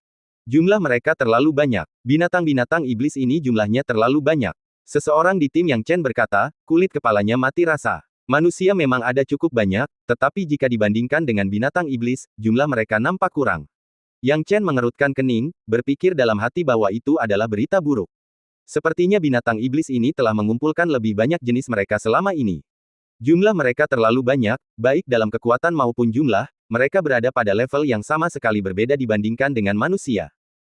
Jumlah mereka terlalu banyak. Binatang-binatang iblis ini jumlahnya terlalu banyak. Seseorang di tim Yang Chen berkata, kulit kepalanya mati rasa. Manusia memang ada cukup banyak, tetapi jika dibandingkan dengan binatang iblis, jumlah mereka nampak kurang. Yang Chen mengerutkan kening, berpikir dalam hati bahwa itu adalah berita buruk. Sepertinya binatang iblis ini telah mengumpulkan lebih banyak jenis mereka selama ini. Jumlah mereka terlalu banyak, baik dalam kekuatan maupun jumlah, mereka berada pada level yang sama sekali berbeda dibandingkan dengan manusia.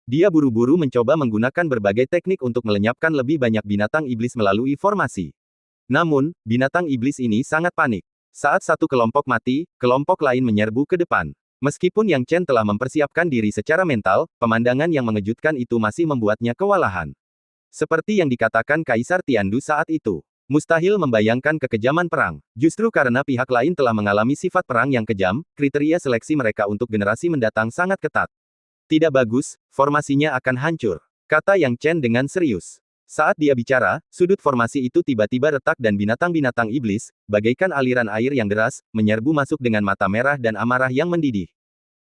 Dia buru-buru mencoba menggunakan berbagai teknik untuk melenyapkan lebih banyak binatang iblis melalui formasi. Namun, binatang iblis ini sangat panik. Saat satu kelompok mati, kelompok lain menyerbu ke depan. Meskipun Yang Chen telah mempersiapkan diri secara mental, pemandangan yang mengejutkan itu masih membuatnya kewalahan. Seperti yang dikatakan Kaisar Tiandu saat itu. Mustahil membayangkan kekejaman perang. Justru karena pihak lain telah mengalami sifat perang yang kejam, kriteria seleksi mereka untuk generasi mendatang sangat ketat. Tidak bagus, formasinya akan hancur, kata Yang Chen dengan serius. Saat dia bicara, sudut formasi itu tiba-tiba retak dan binatang-binatang iblis, bagaikan aliran air yang deras, menyerbu masuk dengan mata merah dan amarah yang mendidih.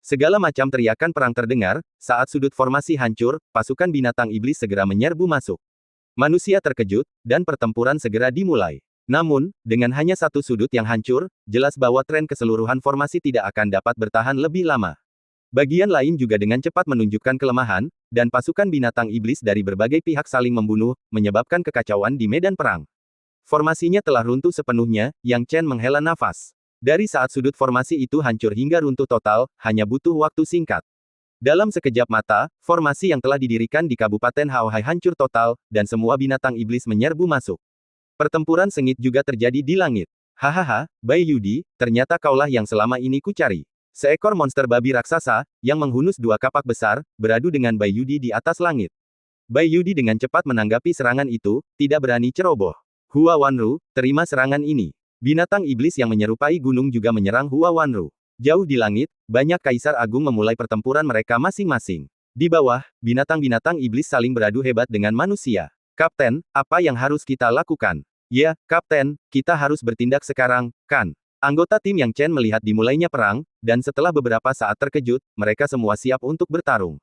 Segala macam teriakan perang terdengar, saat sudut formasi hancur, pasukan binatang iblis segera menyerbu masuk. Manusia terkejut, dan pertempuran segera dimulai. Namun, dengan hanya satu sudut yang hancur, jelas bahwa tren keseluruhan formasi tidak akan dapat bertahan lebih lama. Bagian lain juga dengan cepat menunjukkan kelemahan, dan pasukan binatang iblis dari berbagai pihak saling membunuh, menyebabkan kekacauan di medan perang. Formasinya telah runtuh sepenuhnya, Yang Chen menghela nafas. Dari saat sudut formasi itu hancur hingga runtuh total, hanya butuh waktu singkat. Dalam sekejap mata, formasi yang telah didirikan di Kabupaten Haohai hancur total, dan semua binatang iblis menyerbu masuk. Pertempuran sengit juga terjadi di langit. Hahaha, Bai Yudi, ternyata kaulah yang selama ini kucari. Seekor monster babi raksasa, yang menghunus dua kapak besar, beradu dengan Bai Yudi di atas langit. Bai Yudi dengan cepat menanggapi serangan itu, tidak berani ceroboh. Hua Wanru, terima serangan ini. Binatang iblis yang menyerupai gunung juga menyerang Hua Wanru. Jauh di langit, banyak kaisar agung memulai pertempuran mereka masing-masing. Di bawah, binatang-binatang iblis saling beradu hebat dengan manusia. Kapten, apa yang harus kita lakukan? Ya, Kapten, kita harus bertindak sekarang, kan? Anggota tim Yang Chen melihat dimulainya perang, dan setelah beberapa saat terkejut, mereka semua siap untuk bertarung.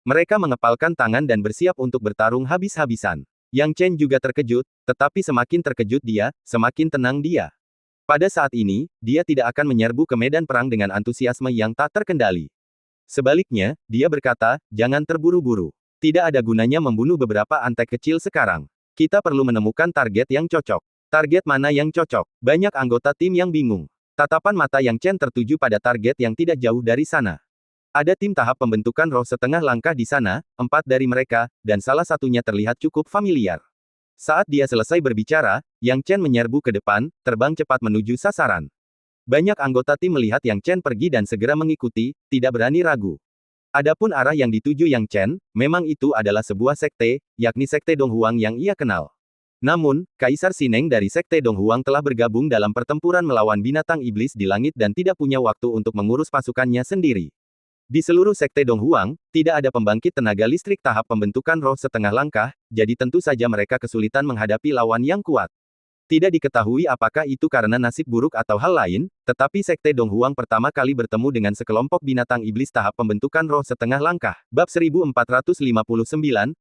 Mereka mengepalkan tangan dan bersiap untuk bertarung habis-habisan. Yang Chen juga terkejut, tetapi semakin terkejut dia, semakin tenang dia. Pada saat ini, dia tidak akan menyerbu ke medan perang dengan antusiasme yang tak terkendali. Sebaliknya, dia berkata, jangan terburu-buru. Tidak ada gunanya membunuh beberapa antek kecil sekarang. Kita perlu menemukan target yang cocok. Target mana yang cocok? Banyak anggota tim yang bingung. Tatapan mata Yang Chen tertuju pada target yang tidak jauh dari sana. Ada tim tahap pembentukan roh setengah langkah di sana, 4 dari mereka, dan salah satunya terlihat cukup familiar. Saat dia selesai berbicara, Yang Chen menyerbu ke depan, terbang cepat menuju sasaran. Banyak anggota tim melihat Yang Chen pergi dan segera mengikuti, tidak berani ragu. Adapun arah yang dituju Yang Chen, memang itu adalah sebuah sekte, yakni Sekte Donghuang yang ia kenal. Namun, Kaisar Sineng dari Sekte Donghuang telah bergabung dalam pertempuran melawan binatang iblis di langit dan tidak punya waktu untuk mengurus pasukannya sendiri. Di seluruh Sekte Donghuang, tidak ada pembangkit tenaga listrik tahap pembentukan roh setengah langkah, jadi tentu saja mereka kesulitan menghadapi lawan yang kuat. Tidak diketahui apakah itu karena nasib buruk atau hal lain, tetapi Sekte Donghuang pertama kali bertemu dengan sekelompok binatang iblis tahap pembentukan roh setengah langkah. Bab 1459,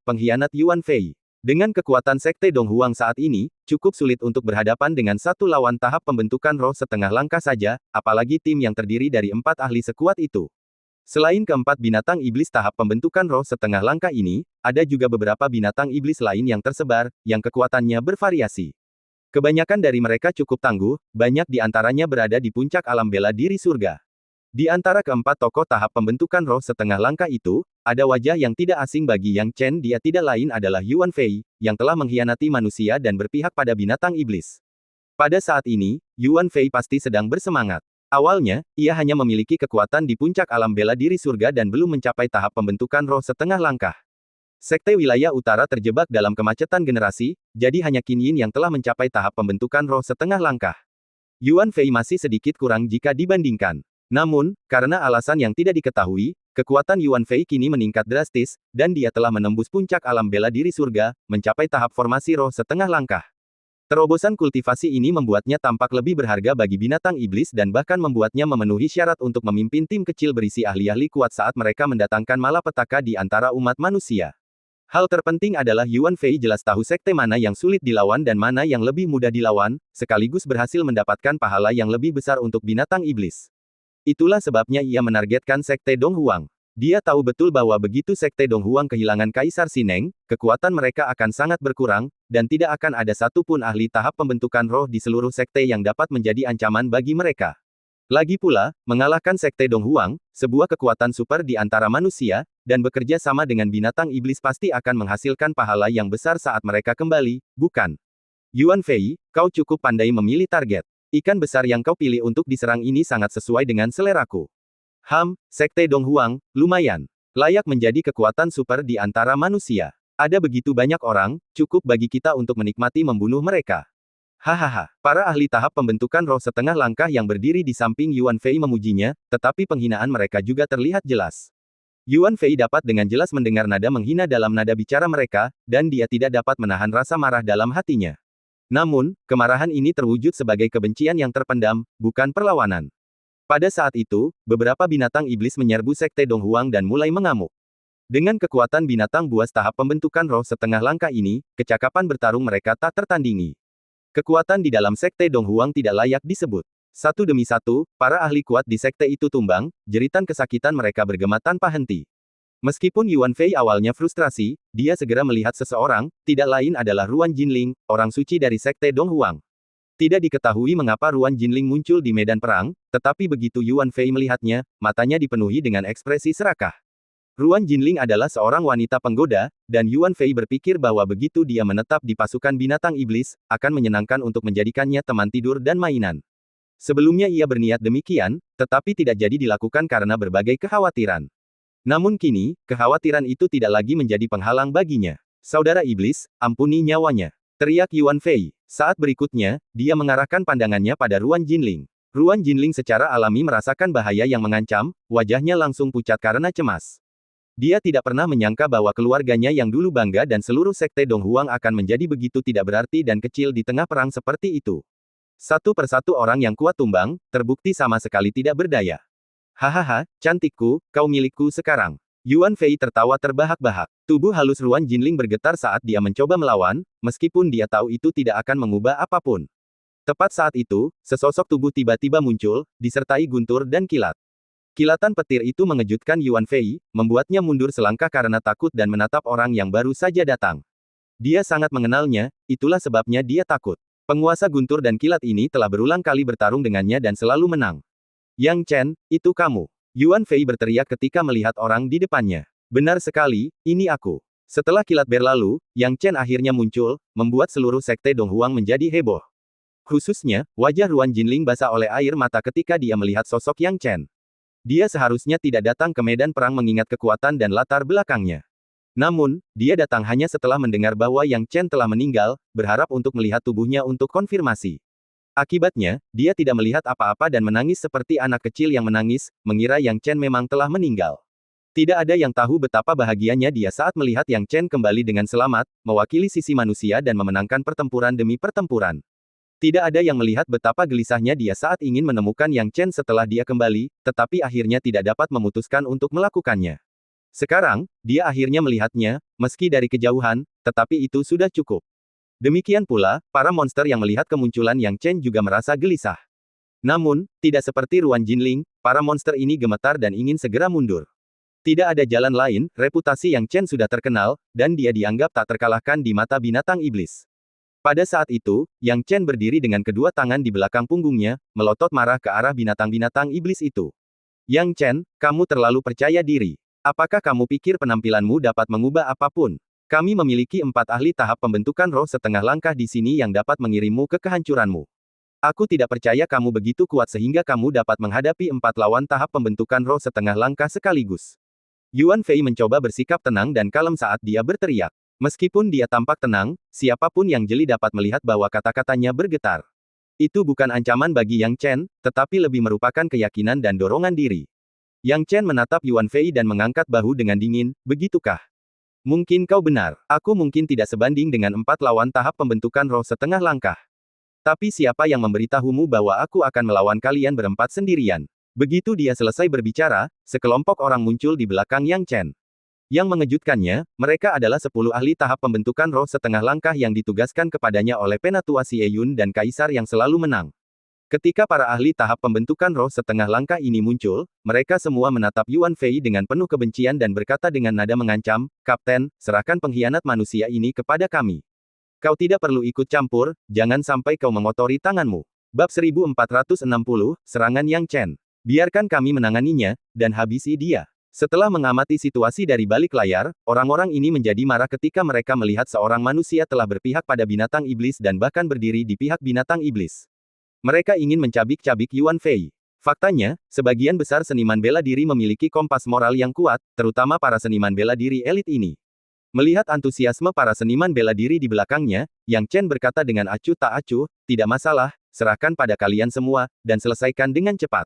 Pengkhianat Yuan Fei. Dengan kekuatan Sekte Donghuang saat ini, cukup sulit untuk berhadapan dengan satu lawan tahap pembentukan roh setengah langkah saja, apalagi tim yang terdiri dari 4 ahli sekuat itu. Selain keempat binatang iblis tahap pembentukan roh setengah langkah ini, ada juga beberapa binatang iblis lain yang tersebar, yang kekuatannya bervariasi. Kebanyakan dari mereka cukup tangguh, banyak di antaranya berada di puncak alam bela diri surga. Di antara keempat tokoh tahap pembentukan roh setengah langkah itu, ada wajah yang tidak asing bagi Yang Chen, dia tidak lain adalah Yuan Fei, yang telah mengkhianati manusia dan berpihak pada binatang iblis. Pada saat ini, Yuan Fei pasti sedang bersemangat. Awalnya, ia hanya memiliki kekuatan di puncak alam bela diri surga dan belum mencapai tahap pembentukan roh setengah langkah. Sekte wilayah utara terjebak dalam kemacetan generasi, jadi hanya Qin Yin yang telah mencapai tahap pembentukan roh setengah langkah. Yuan Fei masih sedikit kurang jika dibandingkan. Namun, karena alasan yang tidak diketahui, kekuatan Yuan Fei kini meningkat drastis, dan dia telah menembus puncak alam bela diri surga, mencapai tahap formasi roh setengah langkah. Terobosan kultivasi ini membuatnya tampak lebih berharga bagi binatang iblis dan bahkan membuatnya memenuhi syarat untuk memimpin tim kecil berisi ahli-ahli kuat saat mereka mendatangkan malapetaka di antara umat manusia. Hal terpenting adalah Yuan Fei jelas tahu sekte mana yang sulit dilawan dan mana yang lebih mudah dilawan, sekaligus berhasil mendapatkan pahala yang lebih besar untuk binatang iblis. Itulah sebabnya ia menargetkan Sekte Donghuang. Dia tahu betul bahwa begitu Sekte Donghuang kehilangan Kaisar Sineng, kekuatan mereka akan sangat berkurang, dan tidak akan ada satupun ahli tahap pembentukan roh di seluruh sekte yang dapat menjadi ancaman bagi mereka. Lagi pula, mengalahkan Sekte Donghuang, sebuah kekuatan super di antara manusia, dan bekerja sama dengan binatang iblis pasti akan menghasilkan pahala yang besar saat mereka kembali, bukan? Yuan Fei, kau cukup pandai memilih target. Ikan besar yang kau pilih untuk diserang ini sangat sesuai dengan seleraku. Sekte Donghuang, lumayan. Layak menjadi kekuatan super di antara manusia. Ada begitu banyak orang, cukup bagi kita untuk menikmati membunuh mereka. Hahaha. Para ahli tahap pembentukan roh setengah langkah yang berdiri di samping Yuan Fei memujinya, tetapi penghinaan mereka juga terlihat jelas. Yuan Fei dapat dengan jelas mendengar nada menghina dalam nada bicara mereka, dan dia tidak dapat menahan rasa marah dalam hatinya. Namun, kemarahan ini terwujud sebagai kebencian yang terpendam, bukan perlawanan. Pada saat itu, beberapa binatang iblis menyerbu Sekte Donghuang dan mulai mengamuk. Dengan kekuatan binatang buas tahap pembentukan roh setengah langkah ini, kecakapan bertarung mereka tak tertandingi. Kekuatan di dalam Sekte Donghuang tidak layak disebut. Satu demi satu, para ahli kuat di sekte itu tumbang, jeritan kesakitan mereka bergema tanpa henti. Meskipun Yuan Fei awalnya frustrasi, dia segera melihat seseorang, tidak lain adalah Ruan Jinling, orang suci dari Sekte Donghuang. Tidak diketahui mengapa Ruan Jinling muncul di medan perang, tetapi begitu Yuan Fei melihatnya, matanya dipenuhi dengan ekspresi serakah. Ruan Jinling adalah seorang wanita penggoda, dan Yuan Fei berpikir bahwa begitu dia menetap di pasukan binatang iblis, akan menyenangkan untuk menjadikannya teman tidur dan mainan. Sebelumnya ia berniat demikian, tetapi tidak jadi dilakukan karena berbagai kekhawatiran. Namun kini, kekhawatiran itu tidak lagi menjadi penghalang baginya. Saudara iblis, ampuni nyawanya. Teriak Yuan Fei. Saat berikutnya, dia mengarahkan pandangannya pada Ruan Jinling. Ruan Jinling secara alami merasakan bahaya yang mengancam, wajahnya langsung pucat karena cemas. Dia tidak pernah menyangka bahwa keluarganya yang dulu bangga dan seluruh sekte Donghuang akan menjadi begitu tidak berarti dan kecil di tengah perang seperti itu. Satu persatu orang yang kuat tumbang, terbukti sama sekali tidak berdaya. Hahaha, cantikku, kau milikku sekarang. Yuan Fei tertawa terbahak-bahak. Tubuh halus Ruan Jinling bergetar saat dia mencoba melawan, meskipun dia tahu itu tidak akan mengubah apapun. Tepat saat itu, sesosok tubuh tiba-tiba muncul, disertai guntur dan kilat. Kilatan petir itu mengejutkan Yuan Fei, membuatnya mundur selangkah karena takut dan menatap orang yang baru saja datang. Dia sangat mengenalnya, itulah sebabnya dia takut. Penguasa guntur dan kilat ini telah berulang kali bertarung dengannya dan selalu menang. Yang Chen, itu kamu. Yuan Fei berteriak ketika melihat orang di depannya. Benar sekali, ini aku. Setelah kilat berlalu, Yang Chen akhirnya muncul, membuat seluruh sekte Donghuang menjadi heboh. Khususnya, wajah Ruan Jinling basah oleh air mata ketika dia melihat sosok Yang Chen. Dia seharusnya tidak datang ke medan perang mengingat kekuatan dan latar belakangnya. Namun, dia datang hanya setelah mendengar bahwa Yang Chen telah meninggal, berharap untuk melihat tubuhnya untuk konfirmasi. Akibatnya, dia tidak melihat apa-apa dan menangis seperti anak kecil yang menangis, mengira Yang Chen memang telah meninggal. Tidak ada yang tahu betapa bahagianya dia saat melihat Yang Chen kembali dengan selamat, mewakili sisi manusia dan memenangkan pertempuran demi pertempuran. Tidak ada yang melihat betapa gelisahnya dia saat ingin menemukan Yang Chen setelah dia kembali, tetapi akhirnya tidak dapat memutuskan untuk melakukannya. Sekarang, dia akhirnya melihatnya, meski dari kejauhan, tetapi itu sudah cukup. Demikian pula, para monster yang melihat kemunculan Yang Chen juga merasa gelisah. Namun, tidak seperti Ruan Jinling, para monster ini gemetar dan ingin segera mundur. Tidak ada jalan lain, reputasi Yang Chen sudah terkenal, dan dia dianggap tak terkalahkan di mata binatang iblis. Pada saat itu, Yang Chen berdiri dengan kedua tangan di belakang punggungnya, melotot marah ke arah binatang-binatang iblis itu. Yang Chen, kamu terlalu percaya diri. Apakah kamu pikir penampilanmu dapat mengubah apapun? Kami memiliki 4 ahli tahap pembentukan roh setengah langkah di sini yang dapat mengirimmu ke kehancuranmu. Aku tidak percaya kamu begitu kuat sehingga kamu dapat menghadapi 4 lawan tahap pembentukan roh setengah langkah sekaligus. Yuan Fei mencoba bersikap tenang dan kalem saat dia berteriak. Meskipun dia tampak tenang, siapapun yang jeli dapat melihat bahwa kata-katanya bergetar. Itu bukan ancaman bagi Yang Chen, tetapi lebih merupakan keyakinan dan dorongan diri. Yang Chen menatap Yuan Fei dan mengangkat bahu dengan dingin, begitukah? Mungkin kau benar. Aku mungkin tidak sebanding dengan 4 lawan tahap pembentukan roh setengah langkah. Tapi siapa yang memberitahumu bahwa aku akan melawan kalian berempat sendirian? Begitu dia selesai berbicara, sekelompok orang muncul di belakang Yang Chen. Yang mengejutkannya, mereka adalah 10 ahli tahap pembentukan roh setengah langkah yang ditugaskan kepadanya oleh Penatua Xie Yun dan Kaisar yang selalu menang. Ketika para ahli tahap pembentukan roh setengah langkah ini muncul, mereka semua menatap Yuan Fei dengan penuh kebencian dan berkata dengan nada mengancam, "Kapten, serahkan pengkhianat manusia ini kepada kami. Kau tidak perlu ikut campur, jangan sampai kau mengotori tanganmu." Bab 1460, Serangan Yang Chen. Biarkan kami menanganinya, dan habisi dia. Setelah mengamati situasi dari balik layar, orang-orang ini menjadi marah ketika mereka melihat seorang manusia telah berpihak pada binatang iblis dan bahkan berdiri di pihak binatang iblis. Mereka ingin mencabik-cabik Yuan Fei. Faktanya, sebagian besar seniman bela diri memiliki kompas moral yang kuat, terutama para seniman bela diri elit ini. Melihat antusiasme para seniman bela diri di belakangnya, Yang Chen berkata dengan acuh tak acuh, "Tidak masalah, serahkan pada kalian semua, dan selesaikan dengan cepat."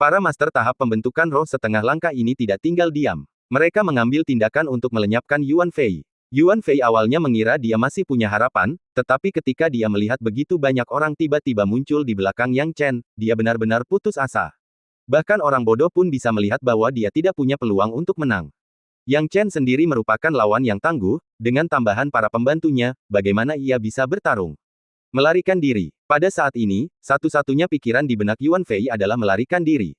Para master tahap pembentukan roh setengah langkah ini tidak tinggal diam. Mereka mengambil tindakan untuk melenyapkan Yuan Fei. Yuan Fei awalnya mengira dia masih punya harapan, tetapi ketika dia melihat begitu banyak orang tiba-tiba muncul di belakang Yang Chen, dia benar-benar putus asa. Bahkan orang bodoh pun bisa melihat bahwa dia tidak punya peluang untuk menang. Yang Chen sendiri merupakan lawan yang tangguh, dengan tambahan para pembantunya, bagaimana ia bisa bertarung? Melarikan diri. Pada saat ini, satu-satunya pikiran di benak Yuan Fei adalah melarikan diri.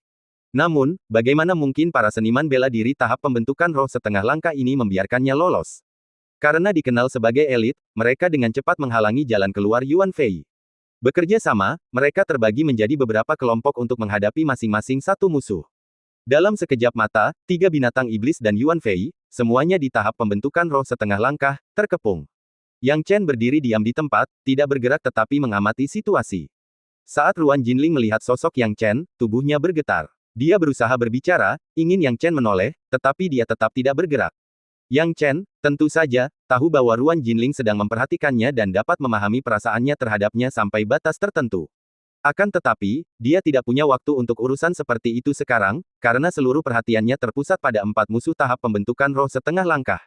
Namun, bagaimana mungkin para seniman bela diri tahap pembentukan roh setengah langkah ini membiarkannya lolos? Karena dikenal sebagai elit, mereka dengan cepat menghalangi jalan keluar Yuan Fei. Bekerja sama, mereka terbagi menjadi beberapa kelompok untuk menghadapi masing-masing satu musuh. Dalam sekejap mata, 3 binatang iblis dan Yuan Fei, semuanya di tahap pembentukan roh setengah langkah, terkepung. Yang Chen berdiri diam di tempat, tidak bergerak tetapi mengamati situasi. Saat Ruan Jinling melihat sosok Yang Chen, tubuhnya bergetar. Dia berusaha berbicara, ingin Yang Chen menoleh, tetapi dia tetap tidak bergerak. Yang Chen, tentu saja, tahu bahwa Ruan Jinling sedang memperhatikannya dan dapat memahami perasaannya terhadapnya sampai batas tertentu. Akan tetapi, dia tidak punya waktu untuk urusan seperti itu sekarang, karena seluruh perhatiannya terpusat pada 4 musuh tahap pembentukan roh setengah langkah.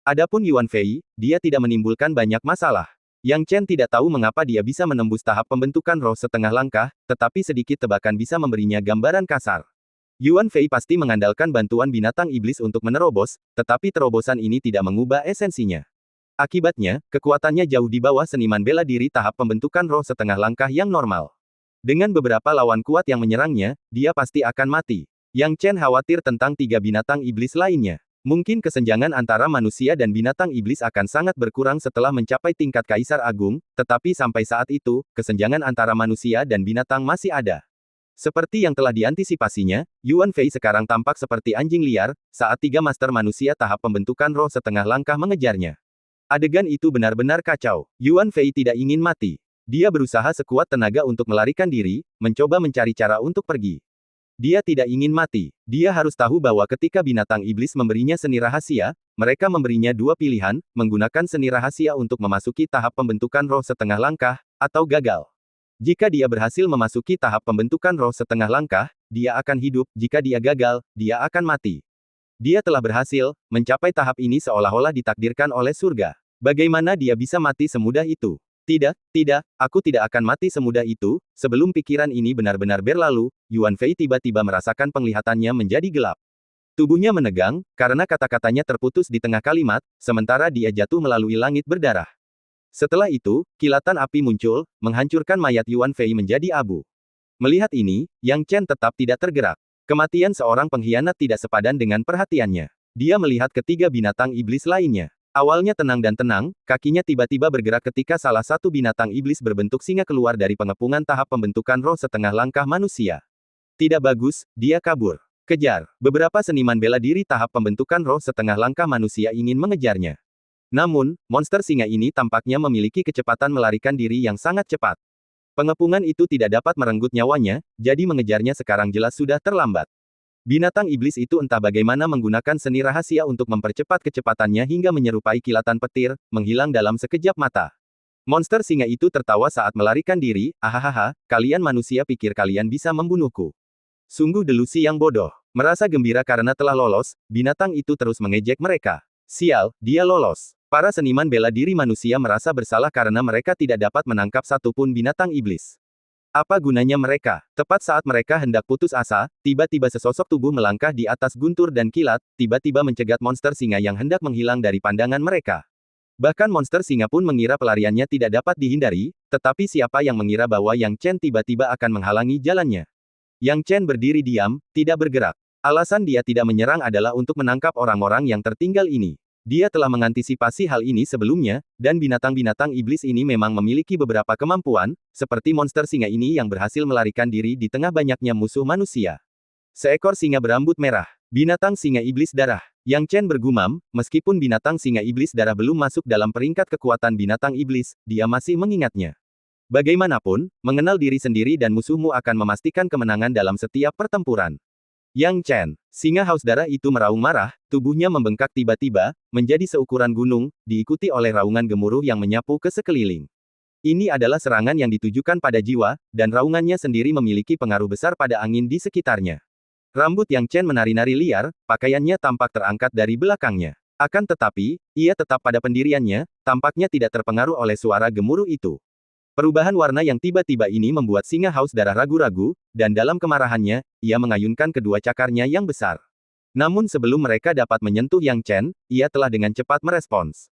Adapun Yuan Fei, dia tidak menimbulkan banyak masalah. Yang Chen tidak tahu mengapa dia bisa menembus tahap pembentukan roh setengah langkah, tetapi sedikit tebakan bisa memberinya gambaran kasar. Yuan Fei pasti mengandalkan bantuan binatang iblis untuk menerobos, tetapi terobosan ini tidak mengubah esensinya. Akibatnya, kekuatannya jauh di bawah seniman bela diri tahap pembentukan roh setengah langkah yang normal. Dengan beberapa lawan kuat yang menyerangnya, dia pasti akan mati. Yang Chen khawatir tentang 3 binatang iblis lainnya. Mungkin kesenjangan antara manusia dan binatang iblis akan sangat berkurang setelah mencapai tingkat Kaisar Agung, tetapi sampai saat itu, kesenjangan antara manusia dan binatang masih ada. Seperti yang telah diantisipasinya, Yuan Fei sekarang tampak seperti anjing liar, saat 3 master manusia tahap pembentukan roh setengah langkah mengejarnya. Adegan itu benar-benar kacau. Yuan Fei tidak ingin mati. Dia berusaha sekuat tenaga untuk melarikan diri, mencoba mencari cara untuk pergi. Dia tidak ingin mati. Dia harus tahu bahwa ketika binatang iblis memberinya seni rahasia, mereka memberinya 2 pilihan, menggunakan seni rahasia untuk memasuki tahap pembentukan roh setengah langkah, atau gagal. Jika dia berhasil memasuki tahap pembentukan roh setengah langkah, dia akan hidup, jika dia gagal, dia akan mati. Dia telah berhasil, mencapai tahap ini seolah-olah ditakdirkan oleh surga. Bagaimana dia bisa mati semudah itu? Tidak, aku tidak akan mati semudah itu. Sebelum pikiran ini benar-benar berlalu, Yuan Fei tiba-tiba merasakan penglihatannya menjadi gelap. Tubuhnya menegang, karena kata-katanya terputus di tengah kalimat, sementara dia jatuh melalui langit berdarah. Setelah itu, kilatan api muncul, menghancurkan mayat Yuan Fei menjadi abu. Melihat ini, Yang Chen tetap tidak tergerak. Kematian seorang pengkhianat tidak sepadan dengan perhatiannya. Dia melihat ketiga binatang iblis lainnya. Awalnya tenang dan tenang, kakinya tiba-tiba bergerak ketika salah satu binatang iblis berbentuk singa keluar dari pengepungan tahap pembentukan roh setengah langkah manusia. Tidak bagus, dia kabur. Kejar. Beberapa seniman bela diri tahap pembentukan roh setengah langkah manusia ingin mengejarnya. Namun, monster singa ini tampaknya memiliki kecepatan melarikan diri yang sangat cepat. Pengepungan itu tidak dapat merenggut nyawanya, jadi mengejarnya sekarang jelas sudah terlambat. Binatang iblis itu entah bagaimana menggunakan seni rahasia untuk mempercepat kecepatannya hingga menyerupai kilatan petir, menghilang dalam sekejap mata. Monster singa itu tertawa saat melarikan diri, "Ahahaha, kalian manusia pikir kalian bisa membunuhku. Sungguh delusi yang bodoh." Merasa gembira karena telah lolos, binatang itu terus mengejek mereka. Sial, dia lolos. Para seniman bela diri manusia merasa bersalah karena mereka tidak dapat menangkap satupun binatang iblis. Apa gunanya mereka? Tepat saat mereka hendak putus asa, tiba-tiba sesosok tubuh melangkah di atas guntur dan kilat, tiba-tiba mencegat monster singa yang hendak menghilang dari pandangan mereka. Bahkan monster singa pun mengira pelariannya tidak dapat dihindari, tetapi siapa yang mengira bahwa Yang Chen tiba-tiba akan menghalangi jalannya? Yang Chen berdiri diam, tidak bergerak. Alasan dia tidak menyerang adalah untuk menangkap orang-orang yang tertinggal ini. Dia telah mengantisipasi hal ini sebelumnya, dan binatang-binatang iblis ini memang memiliki beberapa kemampuan, seperti monster singa ini yang berhasil melarikan diri di tengah banyaknya musuh manusia. Seekor singa berambut merah. Binatang singa iblis darah. Yang Chen bergumam, meskipun binatang singa iblis darah belum masuk dalam peringkat kekuatan binatang iblis, dia masih mengingatnya. Bagaimanapun, mengenal diri sendiri dan musuhmu akan memastikan kemenangan dalam setiap pertempuran. Yang Chen, singa haus darah itu meraung marah, tubuhnya membengkak tiba-tiba, menjadi seukuran gunung, diikuti oleh raungan gemuruh yang menyapu ke sekeliling. Ini adalah serangan yang ditujukan pada jiwa, dan raungannya sendiri memiliki pengaruh besar pada angin di sekitarnya. Rambut Yang Chen menari-nari liar, pakaiannya tampak terangkat dari belakangnya. Akan tetapi, ia tetap pada pendiriannya, tampaknya tidak terpengaruh oleh suara gemuruh itu. Perubahan warna yang tiba-tiba ini membuat singa haus darah ragu-ragu, dan dalam kemarahannya, ia mengayunkan kedua cakarnya yang besar. Namun sebelum mereka dapat menyentuh Yang Chen, ia telah dengan cepat merespons.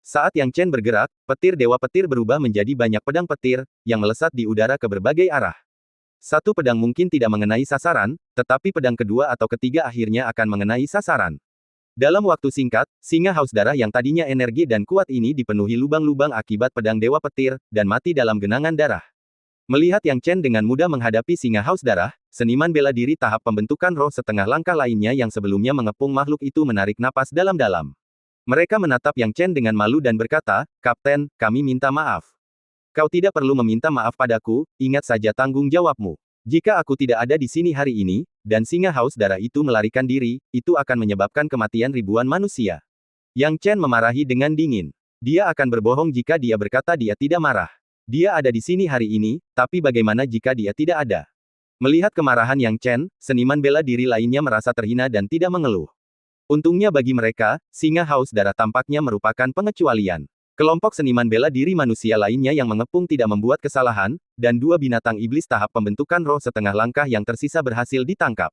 Saat Yang Chen bergerak, petir Dewa Petir berubah menjadi banyak pedang petir, yang melesat di udara ke berbagai arah. Satu pedang mungkin tidak mengenai sasaran, tetapi pedang kedua atau ketiga akhirnya akan mengenai sasaran. Dalam waktu singkat, singa haus darah yang tadinya energi dan kuat ini dipenuhi lubang-lubang akibat pedang Dewa Petir, dan mati dalam genangan darah. Melihat Yang Chen dengan mudah menghadapi singa haus darah, seniman bela diri tahap pembentukan roh setengah langkah lainnya yang sebelumnya mengepung makhluk itu menarik napas dalam-dalam. Mereka menatap Yang Chen dengan malu dan berkata, "Kapten, kami minta maaf. Kau tidak perlu meminta maaf padaku, ingat saja tanggung jawabmu. Jika aku tidak ada di sini hari ini, dan singa haus darah itu melarikan diri, itu akan menyebabkan kematian ribuan manusia." Yang Chen memarahi dengan dingin. Dia akan berbohong jika dia berkata dia tidak marah. Dia ada di sini hari ini, tapi bagaimana jika dia tidak ada? Melihat kemarahan Yang Chen, seniman bela diri lainnya merasa terhina dan tidak mengeluh. Untungnya bagi mereka, singa haus darah tampaknya merupakan pengecualian. Kelompok seniman bela diri manusia lainnya yang mengepung tidak membuat kesalahan, dan dua binatang iblis tahap pembentukan roh setengah langkah yang tersisa berhasil ditangkap.